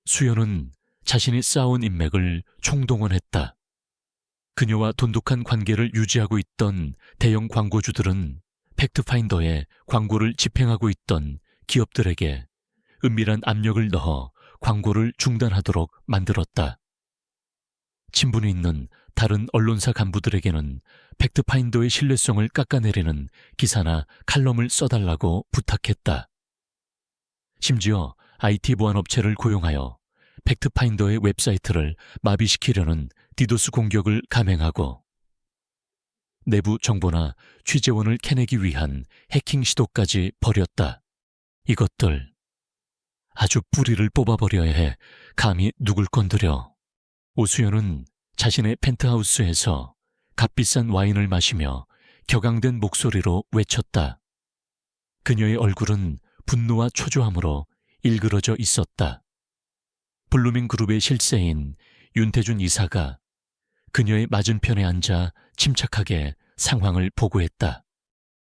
수연은 자신이 쌓아온 인맥을 총동원했다. 그녀와 돈독한 관계를 유지하고 있던 대형 광고주들은 팩트파인더에 광고를 집행하고 있던 기업들에게 은밀한 압력을 넣어 광고를 중단하도록 만들었다. 친분이 있는 다른 언론사 간부들에게는 팩트파인더의 신뢰성을 깎아내리는 기사나 칼럼을 써달라고 부탁했다. 심지어 IT 보안 업체를 고용하여 팩트파인더의 웹사이트를 마비시키려는 디도스 공격을 감행하고 내부 정보나 취재원을 캐내기 위한 해킹 시도까지 벌였다. 이것들 아주 뿌리를 뽑아버려야 해 감히 누굴 건드려. 오수연은 자신의 펜트하우스에서 값비싼 와인을 마시며 격앙된 목소리로 외쳤다. 그녀의 얼굴은 분노와 초조함으로 일그러져 있었다. 블루밍 그룹의 실세인 윤태준 이사가 그녀의 맞은편에 앉아 침착하게 상황을 보고했다.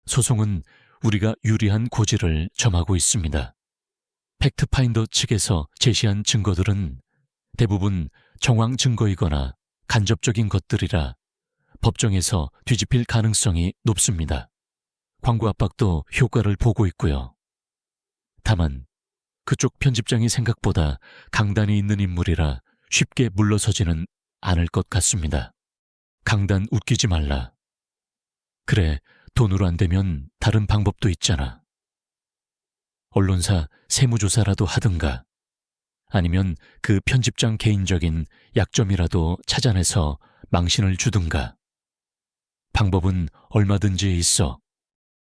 소송은 우리가 유리한 고지를 점하고 있습니다. 팩트파인더 측에서 제시한 증거들은 대부분 정황 증거이거나 간접적인 것들이라 법정에서 뒤집힐 가능성이 높습니다. 광고 압박도 효과를 보고 있고요. 다만 그쪽 편집장이 생각보다 강단이 있는 인물이라 쉽게 물러서지는 않을 것 같습니다. 강단 웃기지 말라. 그래, 돈으로 안 되면 다른 방법도 있잖아. 언론사 세무조사라도 하든가, 아니면 그 편집장 개인적인 약점이라도 찾아내서 망신을 주든가. 방법은 얼마든지 있어.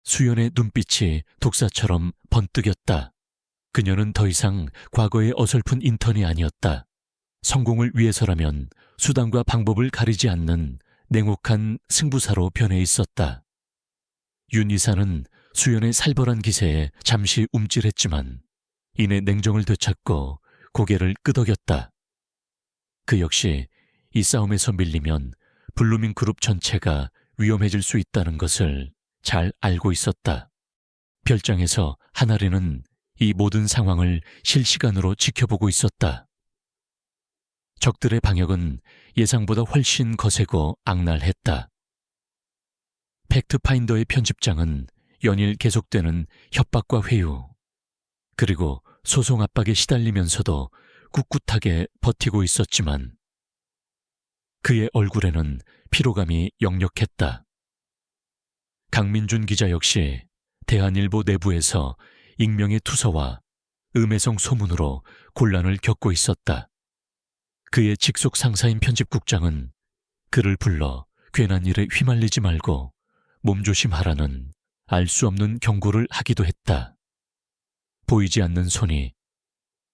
수연의 눈빛이 독사처럼 번뜩였다. 그녀는 더 이상 과거의 어설픈 인턴이 아니었다. 성공을 위해서라면 수단과 방법을 가리지 않는 냉혹한 승부사로 변해 있었다. 윤 이사는 수연의 살벌한 기세에 잠시 움찔했지만 이내 냉정을 되찾고 고개를 끄덕였다. 그 역시 이 싸움에서 밀리면 블루밍그룹 전체가 위험해질 수 있다는 것을 잘 알고 있었다. 별장에서 하나리는 이 모든 상황을 실시간으로 지켜보고 있었다. 적들의 방역은 예상보다 훨씬 거세고 악랄했다. 팩트파인더의 편집장은 연일 계속되는 협박과 회유, 그리고 소송 압박에 시달리면서도 꿋꿋하게 버티고 있었지만 그의 얼굴에는 피로감이 역력했다. 강민준 기자 역시 대한일보 내부에서 익명의 투서와 음해성 소문으로 곤란을 겪고 있었다. 그의 직속 상사인 편집국장은 그를 불러 괜한 일에 휘말리지 말고 몸조심하라는 알 수 없는 경고를 하기도 했다. 보이지 않는 손이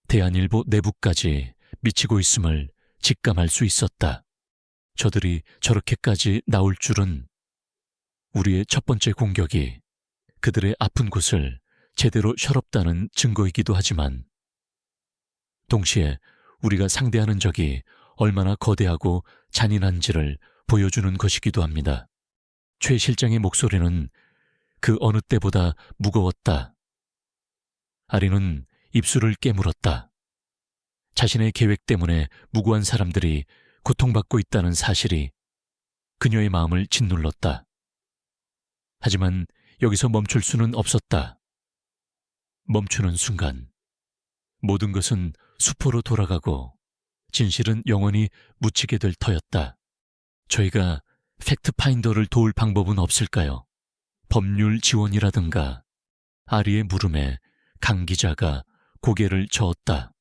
대한일보 내부까지 미치고 있음을 직감할 수 있었다. 저들이 저렇게까지 나올 줄은. 우리의 첫 번째 공격이 그들의 아픈 곳을 제대로 셔럽다는 증거이기도 하지만 동시에 우리가 상대하는 적이 얼마나 거대하고 잔인한지를 보여주는 것이기도 합니다. 최 실장의 목소리는 그 어느 때보다 무거웠다. 아리는 입술을 깨물었다. 자신의 계획 때문에 무고한 사람들이 고통받고 있다는 사실이 그녀의 마음을 짓눌렀다. 하지만 여기서 멈출 수는 없었다. 멈추는 순간 모든 것은 수포로 돌아가고 진실은 영원히 묻히게 될 터였다. 저희가 팩트파인더를 도울 방법은 없을까요? 법률 지원이라든가. 아리의 물음에 강 기자가 고개를 저었다.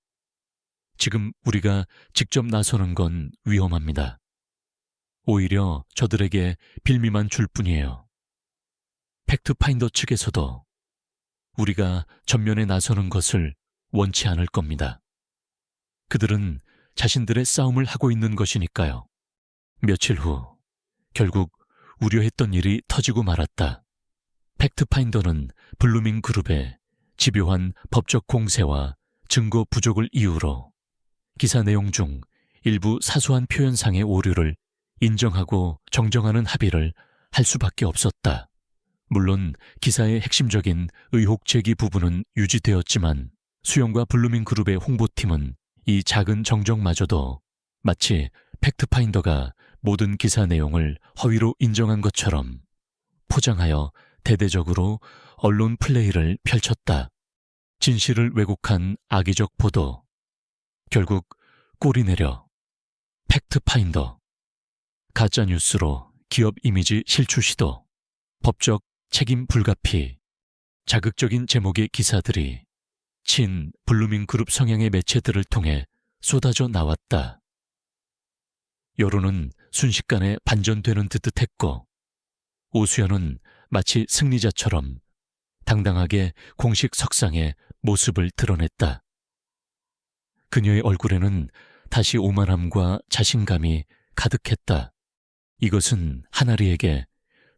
지금 우리가 직접 나서는 건 위험합니다. 오히려 저들에게 빌미만 줄 뿐이에요. 팩트파인더 측에서도 우리가 전면에 나서는 것을 원치 않을 겁니다. 그들은 자신들의 싸움을 하고 있는 것이니까요. 며칠 후 결국 우려했던 일이 터지고 말았다. 팩트파인더는 블루밍그룹의 집요한 법적 공세와 증거 부족을 이유로 기사 내용 중 일부 사소한 표현상의 오류를 인정하고 정정하는 합의를 할 수밖에 없었다. 물론 기사의 핵심적인 의혹 제기 부분은 유지되었지만 수영과 블루밍그룹의 홍보팀은 이 작은 정정마저도 마치 팩트파인더가 모든 기사 내용을 허위로 인정한 것처럼 포장하여 대대적으로 언론 플레이를 펼쳤다. 진실을 왜곡한 악의적 보도. 결국 꼬리 내려 팩트파인더. 가짜뉴스로 기업 이미지 실추 시도. 법적 책임 불가피. 자극적인 제목의 기사들이 친 블루밍그룹 성향의 매체들을 통해 쏟아져 나왔다. 여론은 순식간에 반전되는 듯 했고 오수연은 마치 승리자처럼 당당하게 공식 석상에 모습을 드러냈다. 그녀의 얼굴에는 다시 오만함과 자신감이 가득했다. 이것은 하나리에게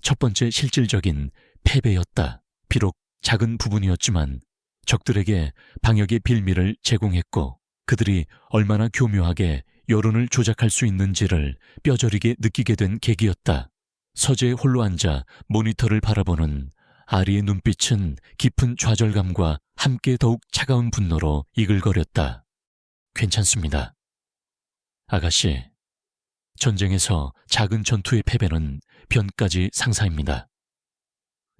첫 번째 실질적인 패배였다. 비록 작은 부분이었지만 적들에게 방역의 빌미를 제공했고 그들이 얼마나 교묘하게 여론을 조작할 수 있는지를 뼈저리게 느끼게 된 계기였다. 서재에 홀로 앉아 모니터를 바라보는 아리의 눈빛은 깊은 좌절감과 함께 더욱 차가운 분노로 이글거렸다. 괜찮습니다. 아가씨, 전쟁에서 작은 전투의 패배는 변까지 상사입니다.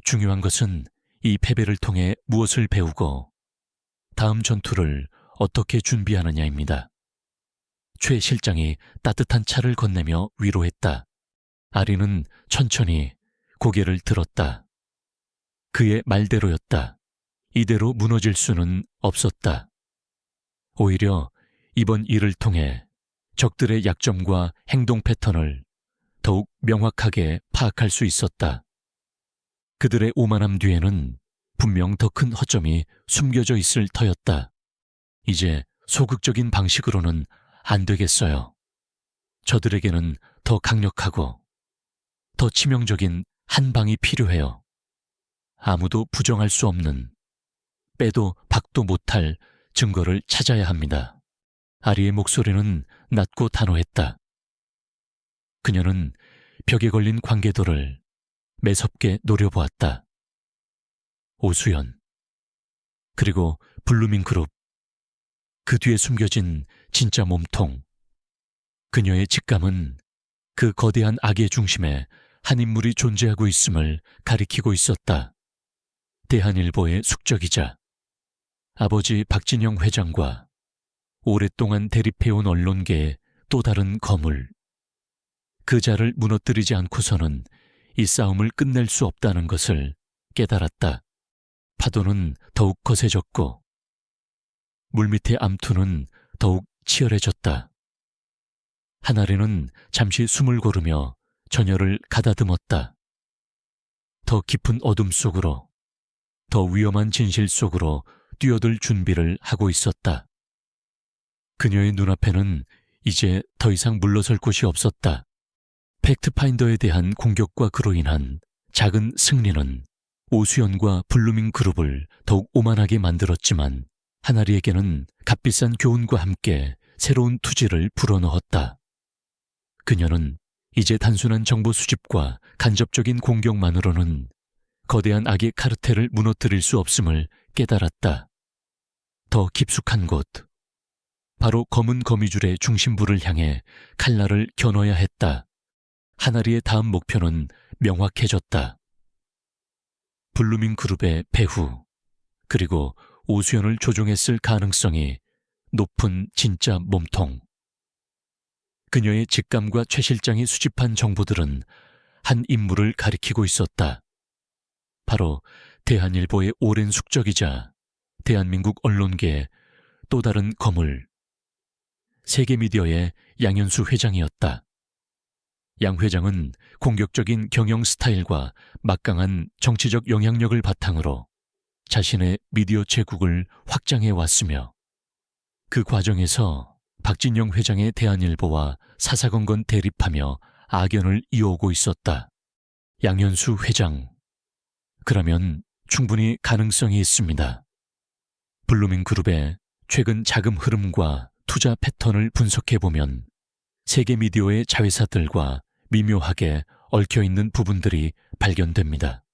중요한 것은 이 패배를 통해 무엇을 배우고 다음 전투를 어떻게 준비하느냐입니다. 최 실장이 따뜻한 차를 건네며 위로했다. 아리는 천천히 고개를 들었다. 그의 말대로였다. 이대로 무너질 수는 없었다. 오히려 이번 일을 통해 적들의 약점과 행동 패턴을 더욱 명확하게 파악할 수 있었다. 그들의 오만함 뒤에는 분명 더 큰 허점이 숨겨져 있을 터였다. 이제 소극적인 방식으로는 안 되겠어요. 저들에게는 더 강력하고 더 치명적인 한 방이 필요해요. 아무도 부정할 수 없는, 빼도 박도 못할 증거를 찾아야 합니다. 아리의 목소리는 낮고 단호했다. 그녀는 벽에 걸린 관계도를 매섭게 노려보았다. 오수연, 그리고 블루밍 그룹, 그 뒤에 숨겨진 진짜 몸통. 그녀의 직감은 그 거대한 악의 중심에 한 인물이 존재하고 있음을 가리키고 있었다. 대한일보의 숙적이자 아버지 박진영 회장과 오랫동안 대립해온 언론계의 또 다른 거물. 그 자를 무너뜨리지 않고서는 이 싸움을 끝낼 수 없다는 것을 깨달았다. 파도는 더욱 거세졌고 물밑의 암투는 더욱 치열해졌다. 하나리는 잠시 숨을 고르며 전열을 가다듬었다. 더 깊은 어둠 속으로, 더 위험한 진실 속으로 뛰어들 준비를 하고 있었다. 그녀의 눈앞에는 이제 더 이상 물러설 곳이 없었다. 팩트파인더에 대한 공격과 그로 인한 작은 승리는 오수연과 블루밍 그룹을 더욱 오만하게 만들었지만 하나리에게는 값비싼 교훈과 함께 새로운 투지를 불어넣었다. 그녀는 이제 단순한 정보 수집과 간접적인 공격만으로는 거대한 악의 카르텔을 무너뜨릴 수 없음을 깨달았다. 더 깊숙한 곳, 바로 검은 거미줄의 중심부를 향해 칼날을 겨눠야 했다. 하나리의 다음 목표는 명확해졌다. 블루밍 그룹의 배후, 그리고 오수연을 조종했을 가능성이 높은 진짜 몸통. 그녀의 직감과 최 실장이 수집한 정보들은 한 인물을 가리키고 있었다. 바로 대한일보의 오랜 숙적이자 대한민국 언론계의 또 다른 거물, 세계미디어의 양현수 회장이었다. 양 회장은 공격적인 경영 스타일과 막강한 정치적 영향력을 바탕으로 자신의 미디어 제국을 확장해 왔으며 그 과정에서 박진영 회장의 대한일보와 사사건건 대립하며 악연을 이어오고 있었다. 양현수 회장, 그러면 충분히 가능성이 있습니다. 블루밍 그룹의 최근 자금 흐름과 투자 패턴을 분석해보면 세계 미디어의 자회사들과 미묘하게 얽혀있는 부분들이 발견됩니다.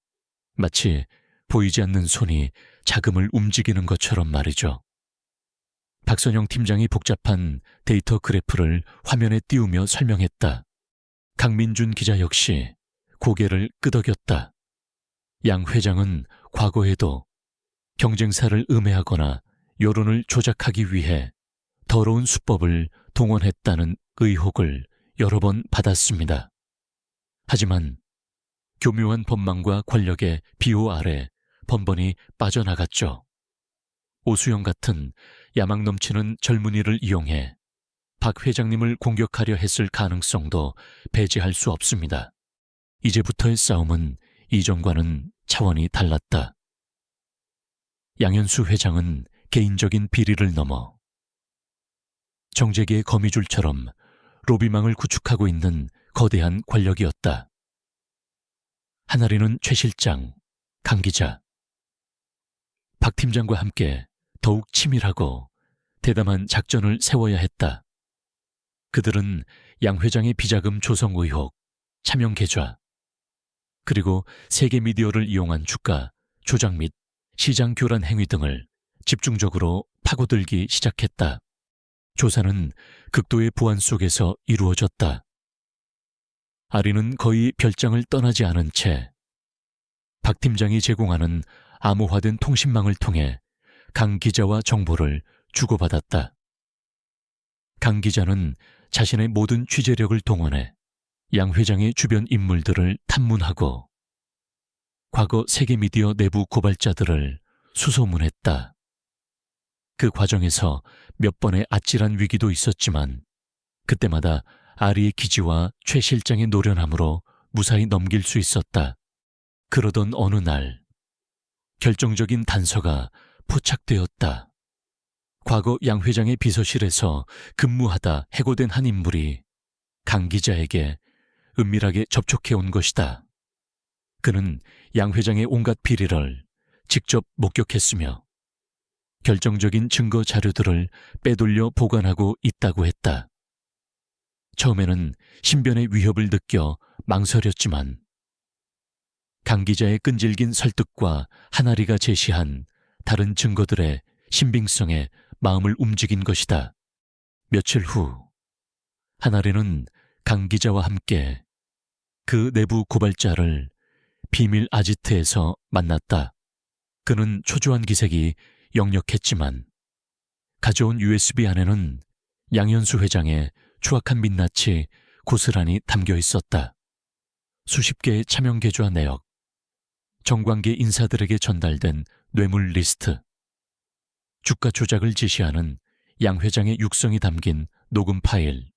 마치 보이지 않는 손이 자금을 움직이는 것처럼 말이죠. 박선영 팀장이 복잡한 데이터 그래프를 화면에 띄우며 설명했다. 강민준 기자 역시 고개를 끄덕였다. 양 회장은 과거에도 경쟁사를 음해하거나 여론을 조작하기 위해 더러운 수법을 동원했다는 의혹을 여러 번 받았습니다. 하지만 교묘한 법망과 권력의 비호 아래 번번이 빠져나갔죠. 오수영 같은 야망 넘치는 젊은이를 이용해 박 회장님을 공격하려 했을 가능성도 배제할 수 없습니다. 이제부터의 싸움은 이전과는 차원이 달랐다. 양현수 회장은 개인적인 비리를 넘어 정재계의 거미줄처럼 로비망을 구축하고 있는 거대한 권력이었다. 하나리는 최 실장, 강 기자, 박 팀장과 함께 더욱 치밀하고 대담한 작전을 세워야 했다. 그들은 양 회장의 비자금 조성 의혹, 차명 계좌, 그리고 세계 미디어를 이용한 주가 조작 및 시장 교란 행위 등을 집중적으로 파고들기 시작했다. 조사는 극도의 보안 속에서 이루어졌다. 아리는 거의 별장을 떠나지 않은 채 박 팀장이 제공하는 암호화된 통신망을 통해 강 기자와 정보를 주고받았다. 강 기자는 자신의 모든 취재력을 동원해 양 회장의 주변 인물들을 탐문하고 과거 세계 미디어 내부 고발자들을 수소문했다. 그 과정에서 몇 번의 아찔한 위기도 있었지만 그때마다 아리의 기지와 최 실장의 노련함으로 무사히 넘길 수 있었다. 그러던 어느 날 결정적인 단서가 포착되었다. 과거 양 회장의 비서실에서 근무하다 해고된 한 인물이 강 기자에게 은밀하게 접촉해 온 것이다. 그는 양 회장의 온갖 비리를 직접 목격했으며 결정적인 증거 자료들을 빼돌려 보관하고 있다고 했다. 처음에는 신변의 위협을 느껴 망설였지만 강 기자의 끈질긴 설득과 하나리가 제시한 다른 증거들의 신빙성에 마음을 움직인 것이다. 며칠 후 하나리는 강 기자와 함께 그 내부 고발자를 비밀 아지트에서 만났다. 그는 초조한 기색이 역력했지만 가져온 USB 안에는 양현수 회장의 추악한 민낯이 고스란히 담겨 있었다. 수십 개의 차명 계좌 내역, 정관계 인사들에게 전달된 뇌물 리스트, 주가 조작을 지시하는 양 회장의 육성이 담긴 녹음 파일,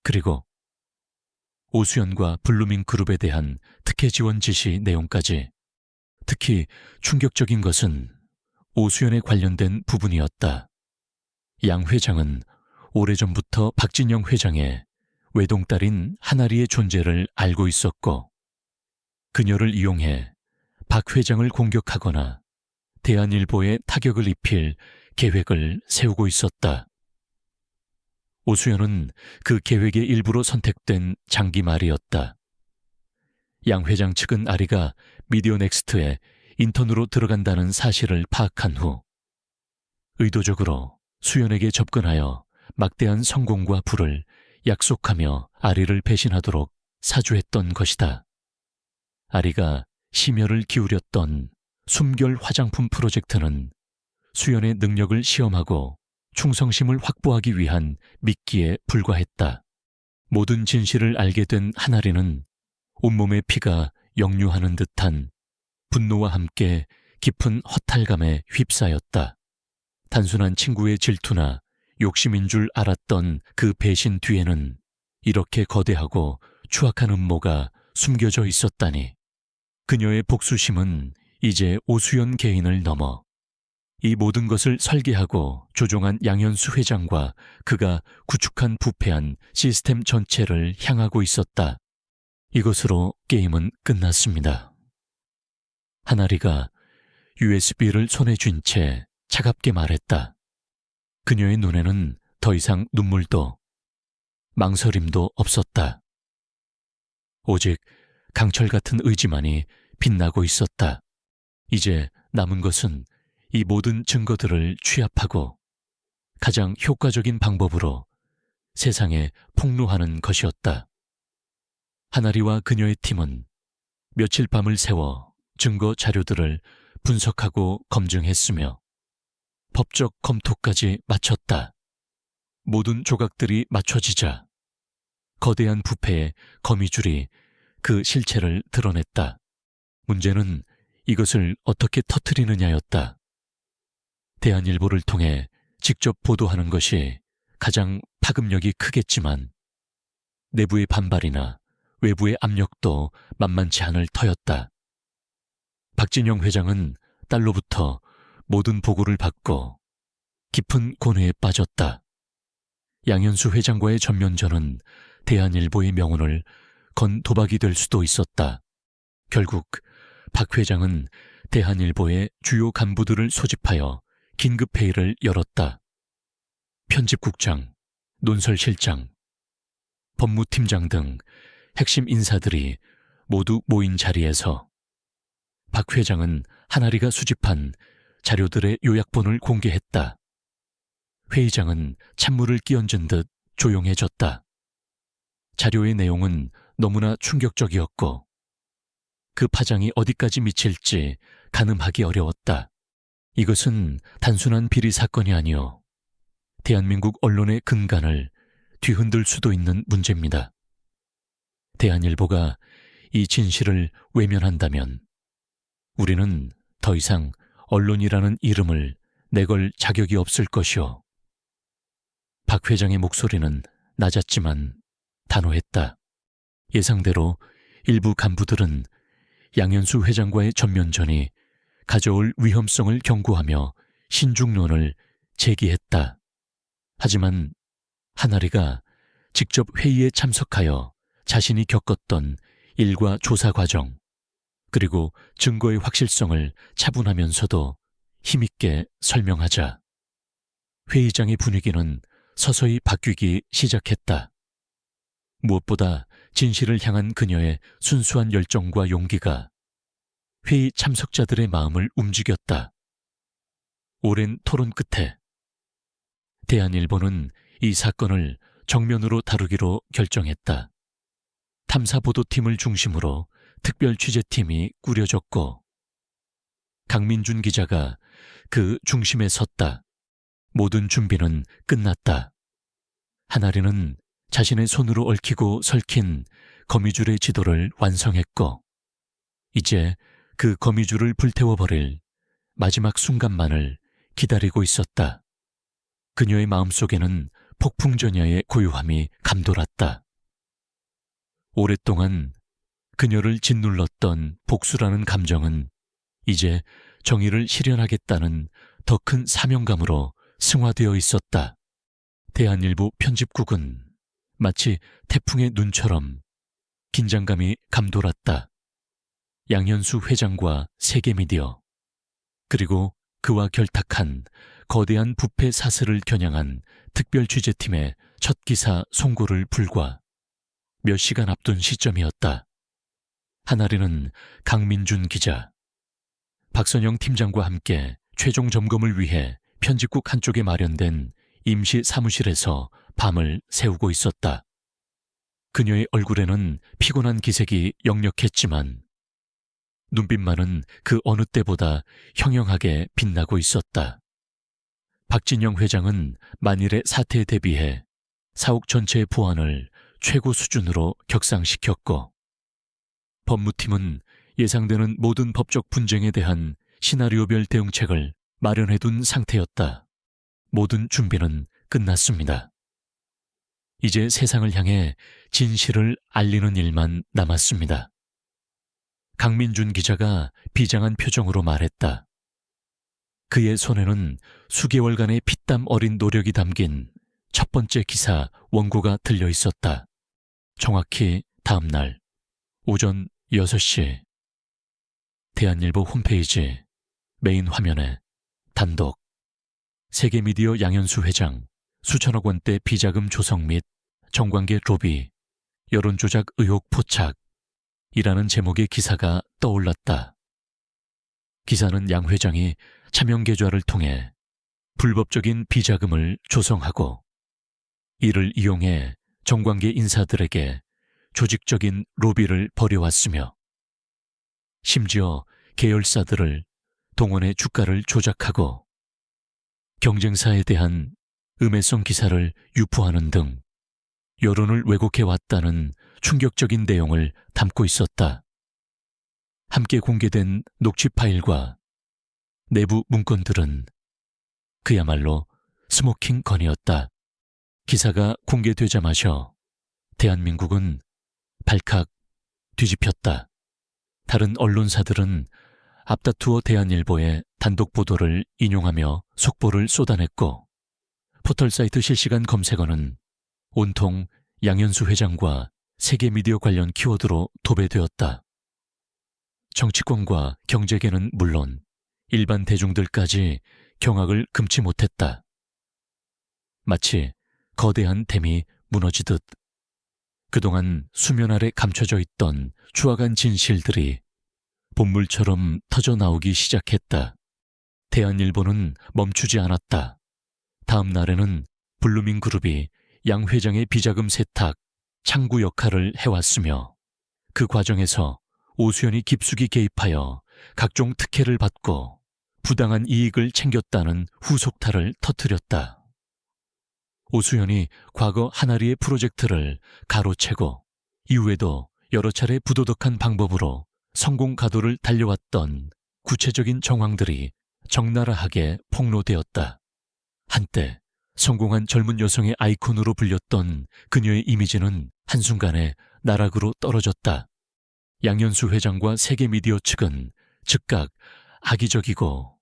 그리고 오수연과 블루밍 그룹에 대한 특혜 지원 지시 내용까지. 특히 충격적인 것은 오수연에 관련된 부분이었다. 양 회장은 오래전부터 박진영 회장의 외동딸인 하나리의 존재를 알고 있었고 그녀를 이용해 박 회장을 공격하거나 대한일보에 타격을 입힐 계획을 세우고 있었다. 오수연은 그 계획의 일부로 선택된 장기 말이었다. 양 회장 측은 아리가 미디어 넥스트에 인턴으로 들어간다는 사실을 파악한 후 의도적으로 수연에게 접근하여 막대한 성공과 부를 약속하며 아리를 배신하도록 사주했던 것이다. 아리가 심혈을 기울였던 숨결 화장품 프로젝트는 수연의 능력을 시험하고 충성심을 확보하기 위한 미끼에 불과했다. 모든 진실을 알게 된 하나리는 온몸의 피가 역류하는 듯한 분노와 함께 깊은 허탈감에 휩싸였다. 단순한 친구의 질투나 욕심인 줄 알았던 그 배신 뒤에는 이렇게 거대하고 추악한 음모가 숨겨져 있었다니. 그녀의 복수심은 이제 오수연 개인을 넘어 이 모든 것을 설계하고 조종한 양현수 회장과 그가 구축한 부패한 시스템 전체를 향하고 있었다. 이것으로 게임은 끝났습니다. 하나리가 USB를 손에 쥔 채 차갑게 말했다. 그녀의 눈에는 더 이상 눈물도 망설임도 없었다. 오직 강철 같은 의지만이 빛나고 있었다. 이제 남은 것은 이 모든 증거들을 취합하고 가장 효과적인 방법으로 세상에 폭로하는 것이었다. 하나리와 그녀의 팀은 며칠 밤을 새워 증거 자료들을 분석하고 검증했으며 법적 검토까지 마쳤다. 모든 조각들이 맞춰지자 거대한 부패의 거미줄이 그 실체를 드러냈다. 문제는 이것을 어떻게 터뜨리느냐였다. 대한일보를 통해 직접 보도하는 것이 가장 파급력이 크겠지만 내부의 반발이나 외부의 압력도 만만치 않을 터였다. 박진영 회장은 딸로부터 모든 보고를 받고 깊은 고뇌에 빠졌다. 양현수 회장과의 전면전은 대한일보의 명운을 건 도박이 될 수도 있었다. 결국 박 회장은 대한일보의 주요 간부들을 소집하여 긴급회의를 열었다. 편집국장, 논설실장, 법무팀장 등 핵심 인사들이 모두 모인 자리에서 박 회장은 하나리가 수집한 자료들의 요약본을 공개했다. 회의장은 찬물을 끼얹은 듯 조용해졌다. 자료의 내용은 너무나 충격적이었고 그 파장이 어디까지 미칠지 가늠하기 어려웠다. 이것은 단순한 비리 사건이 아니오 대한민국 언론의 근간을 뒤흔들 수도 있는 문제입니다. 대한일보가 이 진실을 외면한다면 우리는 더 이상 언론이라는 이름을 내걸 자격이 없을 것이오. 박 회장의 목소리는 낮았지만 단호했다. 예상대로 일부 간부들은 양현수 회장과의 전면전이 가져올 위험성을 경고하며 신중론을 제기했다. 하지만 한아리가 직접 회의에 참석하여 자신이 겪었던 일과 조사 과정, 그리고 증거의 확실성을 차분하면서도 힘있게 설명하자 회의장의 분위기는 서서히 바뀌기 시작했다. 무엇보다 진실을 향한 그녀의 순수한 열정과 용기가 회의 참석자들의 마음을 움직였다. 오랜 토론 끝에 대한일보는 이 사건을 정면으로 다루기로 결정했다. 탐사보도팀을 중심으로 특별 취재팀이 꾸려졌고 강민준 기자가 그 중심에 섰다. 모든 준비는 끝났다. 한아리는 자신의 손으로 얽히고 설킨 거미줄의 지도를 완성했고 이제 그 거미줄을 불태워버릴 마지막 순간만을 기다리고 있었다. 그녀의 마음속에는 폭풍전야의 고요함이 감돌았다. 오랫동안 그녀를 짓눌렀던 복수라는 감정은 이제 정의를 실현하겠다는 더 큰 사명감으로 승화되어 있었다. 대한일보 편집국은 마치 태풍의 눈처럼 긴장감이 감돌았다. 양현수 회장과 세계미디어, 그리고 그와 결탁한 거대한 부패 사슬을 겨냥한 특별 취재팀의 첫 기사 송고를 불과 몇 시간 앞둔 시점이었다. 한아리는 강민준 기자, 박선영 팀장과 함께 최종 점검을 위해 편집국 한쪽에 마련된 임시 사무실에서 밤을 새우고 있었다. 그녀의 얼굴에는 피곤한 기색이 역력했지만 눈빛만은 그 어느 때보다 형형하게 빛나고 있었다. 박진영 회장은 만일의 사태에 대비해 사옥 전체의 보안을 최고 수준으로 격상시켰고 법무팀은 예상되는 모든 법적 분쟁에 대한 시나리오별 대응책을 마련해둔 상태였다. 모든 준비는 끝났습니다. 이제 세상을 향해 진실을 알리는 일만 남았습니다. 강민준 기자가 비장한 표정으로 말했다. 그의 손에는 수개월간의 피땀 어린 노력이 담긴 첫 번째 기사 원고가 들려 있었다. 정확히 다음 날 오전 6시 대한일보 홈페이지 메인 화면에 단독 세계미디어 양현수 회장 수천억 원대 비자금 조성 및 정관계 로비 여론조작 의혹 포착이라는 제목의 기사가 떠올랐다. 기사는 양 회장이 차명 계좌를 통해 불법적인 비자금을 조성하고 이를 이용해 정관계 인사들에게 조직적인 로비를 벌여왔으며 심지어 계열사들을 동원해 주가를 조작하고 경쟁사에 대한 음해성 기사를 유포하는 등 여론을 왜곡해왔다는 충격적인 내용을 담고 있었다. 함께 공개된 녹취 파일과 내부 문건들은 그야말로 스모킹 건이었다. 기사가 공개되자마자 대한민국은 발칵 뒤집혔다. 다른 언론사들은 앞다투어 대한일보의 단독 보도를 인용하며 속보를 쏟아냈고 포털사이트 실시간 검색어는 온통 양현수 회장과 세계미디어 관련 키워드로 도배되었다. 정치권과 경제계는 물론 일반 대중들까지 경악을 금치 못했다. 마치 거대한 댐이 무너지듯 그동안 수면 아래 감춰져 있던 추악한 진실들이 본물처럼 터져나오기 시작했다. 대한일보는 멈추지 않았다. 다음 날에는 블루밍그룹이 양 회장의 비자금 세탁, 창구 역할을 해왔으며 그 과정에서 오수연이 깊숙이 개입하여 각종 특혜를 받고 부당한 이익을 챙겼다는 후속타를 터뜨렸다. 오수연이 과거 하나리의 프로젝트를 가로채고 이후에도 여러 차례 부도덕한 방법으로 성공 가도를 달려왔던 구체적인 정황들이 적나라하게 폭로되었다. 한때 성공한 젊은 여성의 아이콘으로 불렸던 그녀의 이미지는 한순간에 나락으로 떨어졌다. 양현수 회장과 세계미디어 측은 즉각 악의적이고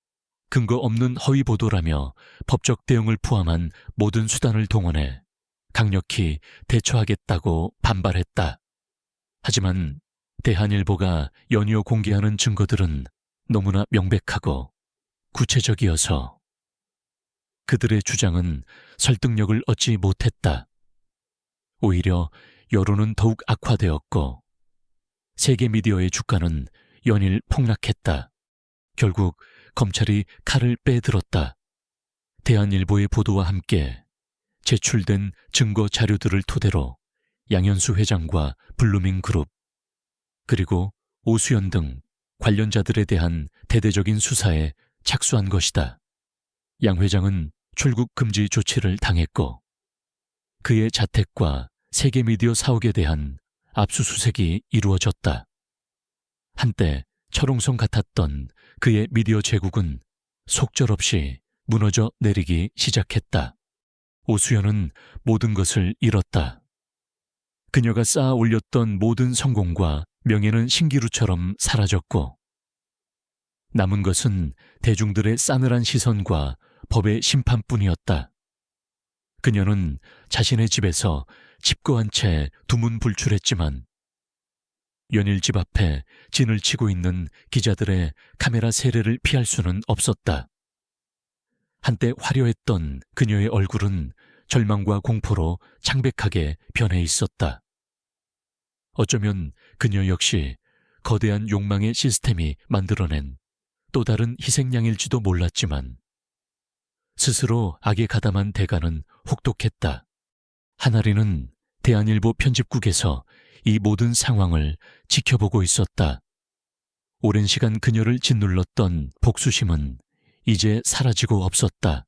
근거 없는 허위 보도라며 법적 대응을 포함한 모든 수단을 동원해 강력히 대처하겠다고 반발했다. 하지만 대한일보가 연이어 공개하는 증거들은 너무나 명백하고 구체적이어서 그들의 주장은 설득력을 얻지 못했다. 오히려 여론은 더욱 악화되었고 세계미디어의 주가는 연일 폭락했다. 결국 검찰이 칼을 빼들었다. 대한일보의 보도와 함께 제출된 증거 자료들을 토대로 양현수 회장과 블루밍그룹 그리고 오수연 등 관련자들에 대한 대대적인 수사에 착수한 것이다. 양 회장은 출국 금지 조치를 당했고 그의 자택과 세계미디어 사옥에 대한 압수수색이 이루어졌다. 한때 철옹성 같았던 그의 미디어 제국은 속절없이 무너져 내리기 시작했다. 오수연은 모든 것을 잃었다. 그녀가 쌓아 올렸던 모든 성공과 명예는 신기루처럼 사라졌고 남은 것은 대중들의 싸늘한 시선과 법의 심판뿐이었다. 그녀는 자신의 집에서 집거한 채 두문불출했지만 연일 집 앞에 진을 치고 있는 기자들의 카메라 세례를 피할 수는 없었다. 한때 화려했던 그녀의 얼굴은 절망과 공포로 창백하게 변해 있었다. 어쩌면 그녀 역시 거대한 욕망의 시스템이 만들어낸 또 다른 희생양일지도 몰랐지만 스스로 악에 가담한 대가는 혹독했다. 하나리는 대한일보 편집국에서 이 모든 상황을 지켜보고 있었다. 오랜 시간 그녀를 짓눌렀던 복수심은 이제 사라지고 없었다.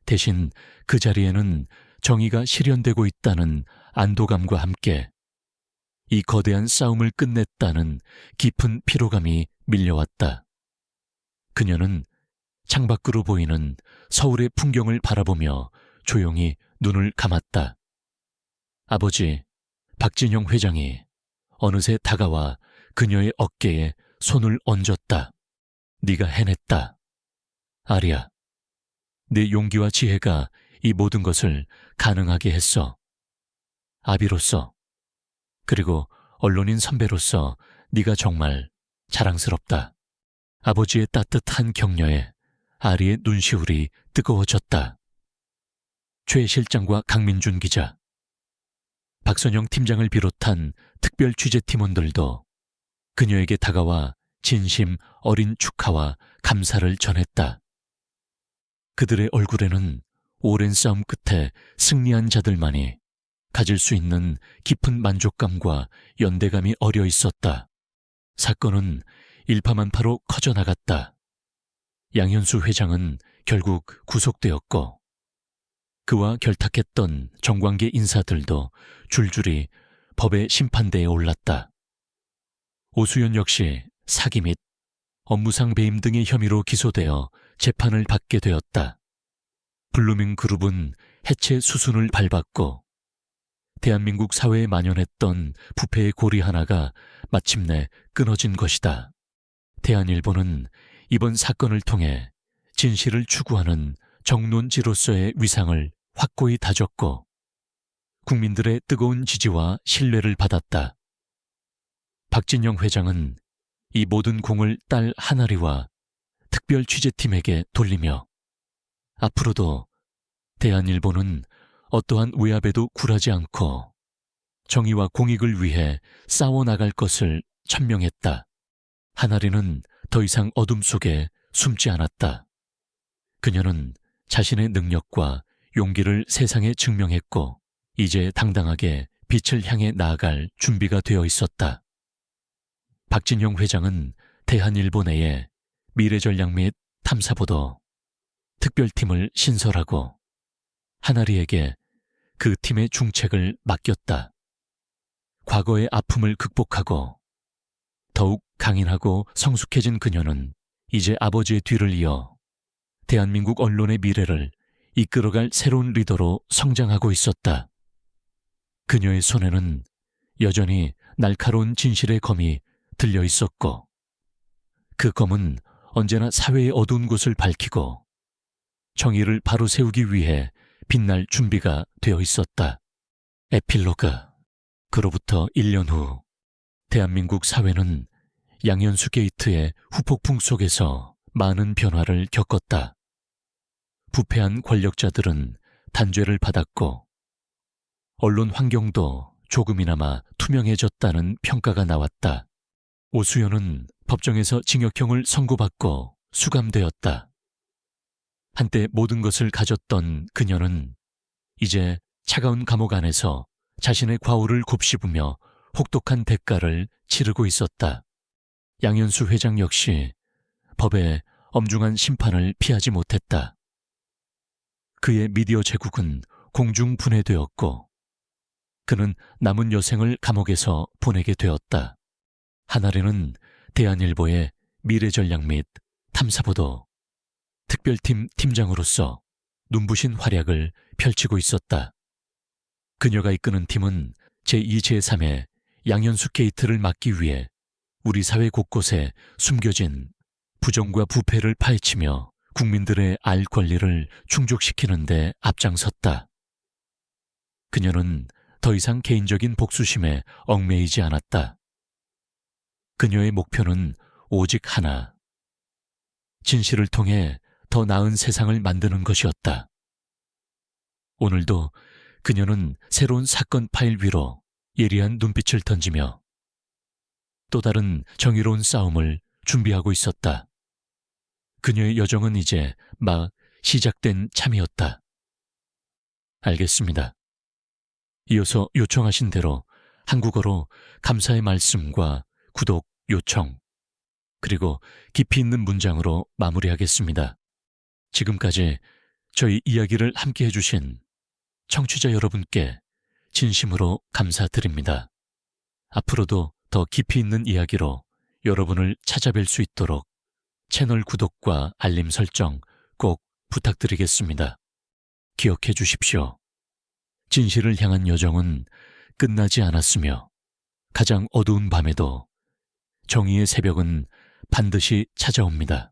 대신 그 자리에는 정의가 실현되고 있다는 안도감과 함께 이 거대한 싸움을 끝냈다는 깊은 피로감이 밀려왔다. 그녀는 창밖으로 보이는 서울의 풍경을 바라보며 조용히 눈을 감았다. 아버지 박진영 회장이 어느새 다가와 그녀의 어깨에 손을 얹었다. 네가 해냈다. 아리야, 내 용기와 지혜가 이 모든 것을 가능하게 했어. 아비로서 그리고 언론인 선배로서 네가 정말 자랑스럽다. 아버지의 따뜻한 격려에 아리의 눈시울이 뜨거워졌다. 최 실장과 강민준 기자, 박선영 팀장을 비롯한 특별 취재팀원들도 그녀에게 다가와 진심 어린 축하와 감사를 전했다. 그들의 얼굴에는 오랜 싸움 끝에 승리한 자들만이 가질 수 있는 깊은 만족감과 연대감이 어려 있었다. 사건은 일파만파로 커져나갔다. 양현수 회장은 결국 구속되었고 그와 결탁했던 정관계 인사들도 줄줄이 법의 심판대에 올랐다. 오수연 역시 사기 및 업무상 배임 등의 혐의로 기소되어 재판을 받게 되었다. 블루밍그룹은 해체 수순을 밟았고 대한민국 사회에 만연했던 부패의 고리 하나가 마침내 끊어진 것이다. 대한일보는 이번 사건을 통해 진실을 추구하는 정론지로서의 위상을 확고히 다졌고 국민들의 뜨거운 지지와 신뢰를 받았다. 박진영 회장은 이 모든 공을 딸 하나리와 특별 취재팀에게 돌리며 앞으로도 대한일보는 어떠한 외압에도 굴하지 않고 정의와 공익을 위해 싸워나갈 것을 천명했다. 하나리는 더 이상 어둠 속에 숨지 않았다. 그녀는 자신의 능력과 용기를 세상에 증명했고 이제 당당하게 빛을 향해 나아갈 준비가 되어 있었다. 박진영 회장은 대한일보 내에 미래전략 및 탐사보도 특별팀을 신설하고 하나리에게 그 팀의 중책을 맡겼다. 과거의 아픔을 극복하고 더욱 강인하고 성숙해진 그녀는 이제 아버지의 뒤를 이어 대한민국 언론의 미래를 이끌어갈 새로운 리더로 성장하고 있었다. 그녀의 손에는 여전히 날카로운 진실의 검이 들려 있었고 그 검은 언제나 사회의 어두운 곳을 밝히고 정의를 바로 세우기 위해 빛날 준비가 되어 있었다. 에필로그. 그로부터 1년 후 대한민국 사회는 양현수 게이트의 후폭풍 속에서 많은 변화를 겪었다. 부패한 권력자들은 단죄를 받았고 언론 환경도 조금이나마 투명해졌다는 평가가 나왔다. 오수연은 법정에서 징역형을 선고받고 수감되었다. 한때 모든 것을 가졌던 그녀는 이제 차가운 감옥 안에서 자신의 과오를 곱씹으며 혹독한 대가를 치르고 있었다. 양현수 회장 역시 법의 엄중한 심판을 피하지 못했다. 그의 미디어 제국은 공중분해되었고 그는 남은 여생을 감옥에서 보내게 되었다. 하나리는 대한일보의 미래전략 및 탐사보도 특별팀 팀장으로서 눈부신 활약을 펼치고 있었다. 그녀가 이끄는 팀은 제2, 제3의 양현수 게이트를 막기 위해 우리 사회 곳곳에 숨겨진 부정과 부패를 파헤치며 국민들의 알 권리를 충족시키는 데 앞장섰다. 그녀는 더 이상 개인적인 복수심에 얽매이지 않았다. 그녀의 목표는 오직 하나. 진실을 통해 더 나은 세상을 만드는 것이었다. 오늘도 그녀는 새로운 사건 파일 위로 예리한 눈빛을 던지며 또 다른 정의로운 싸움을 준비하고 있었다. 그녀의 여정은 이제 막 시작된 참이었다. 알겠습니다. 이어서 요청하신 대로 한국어로 감사의 말씀과 구독 요청, 그리고 깊이 있는 문장으로 마무리하겠습니다. 지금까지 저희 이야기를 함께 해주신 청취자 여러분께 진심으로 감사드립니다. 앞으로도 더 깊이 있는 이야기로 여러분을 찾아뵐 수 있도록 채널 구독과 알림 설정 꼭 부탁드리겠습니다. 기억해 주십시오. 진실을 향한 여정은 끝나지 않았으며 가장 어두운 밤에도 정의의 새벽은 반드시 찾아옵니다.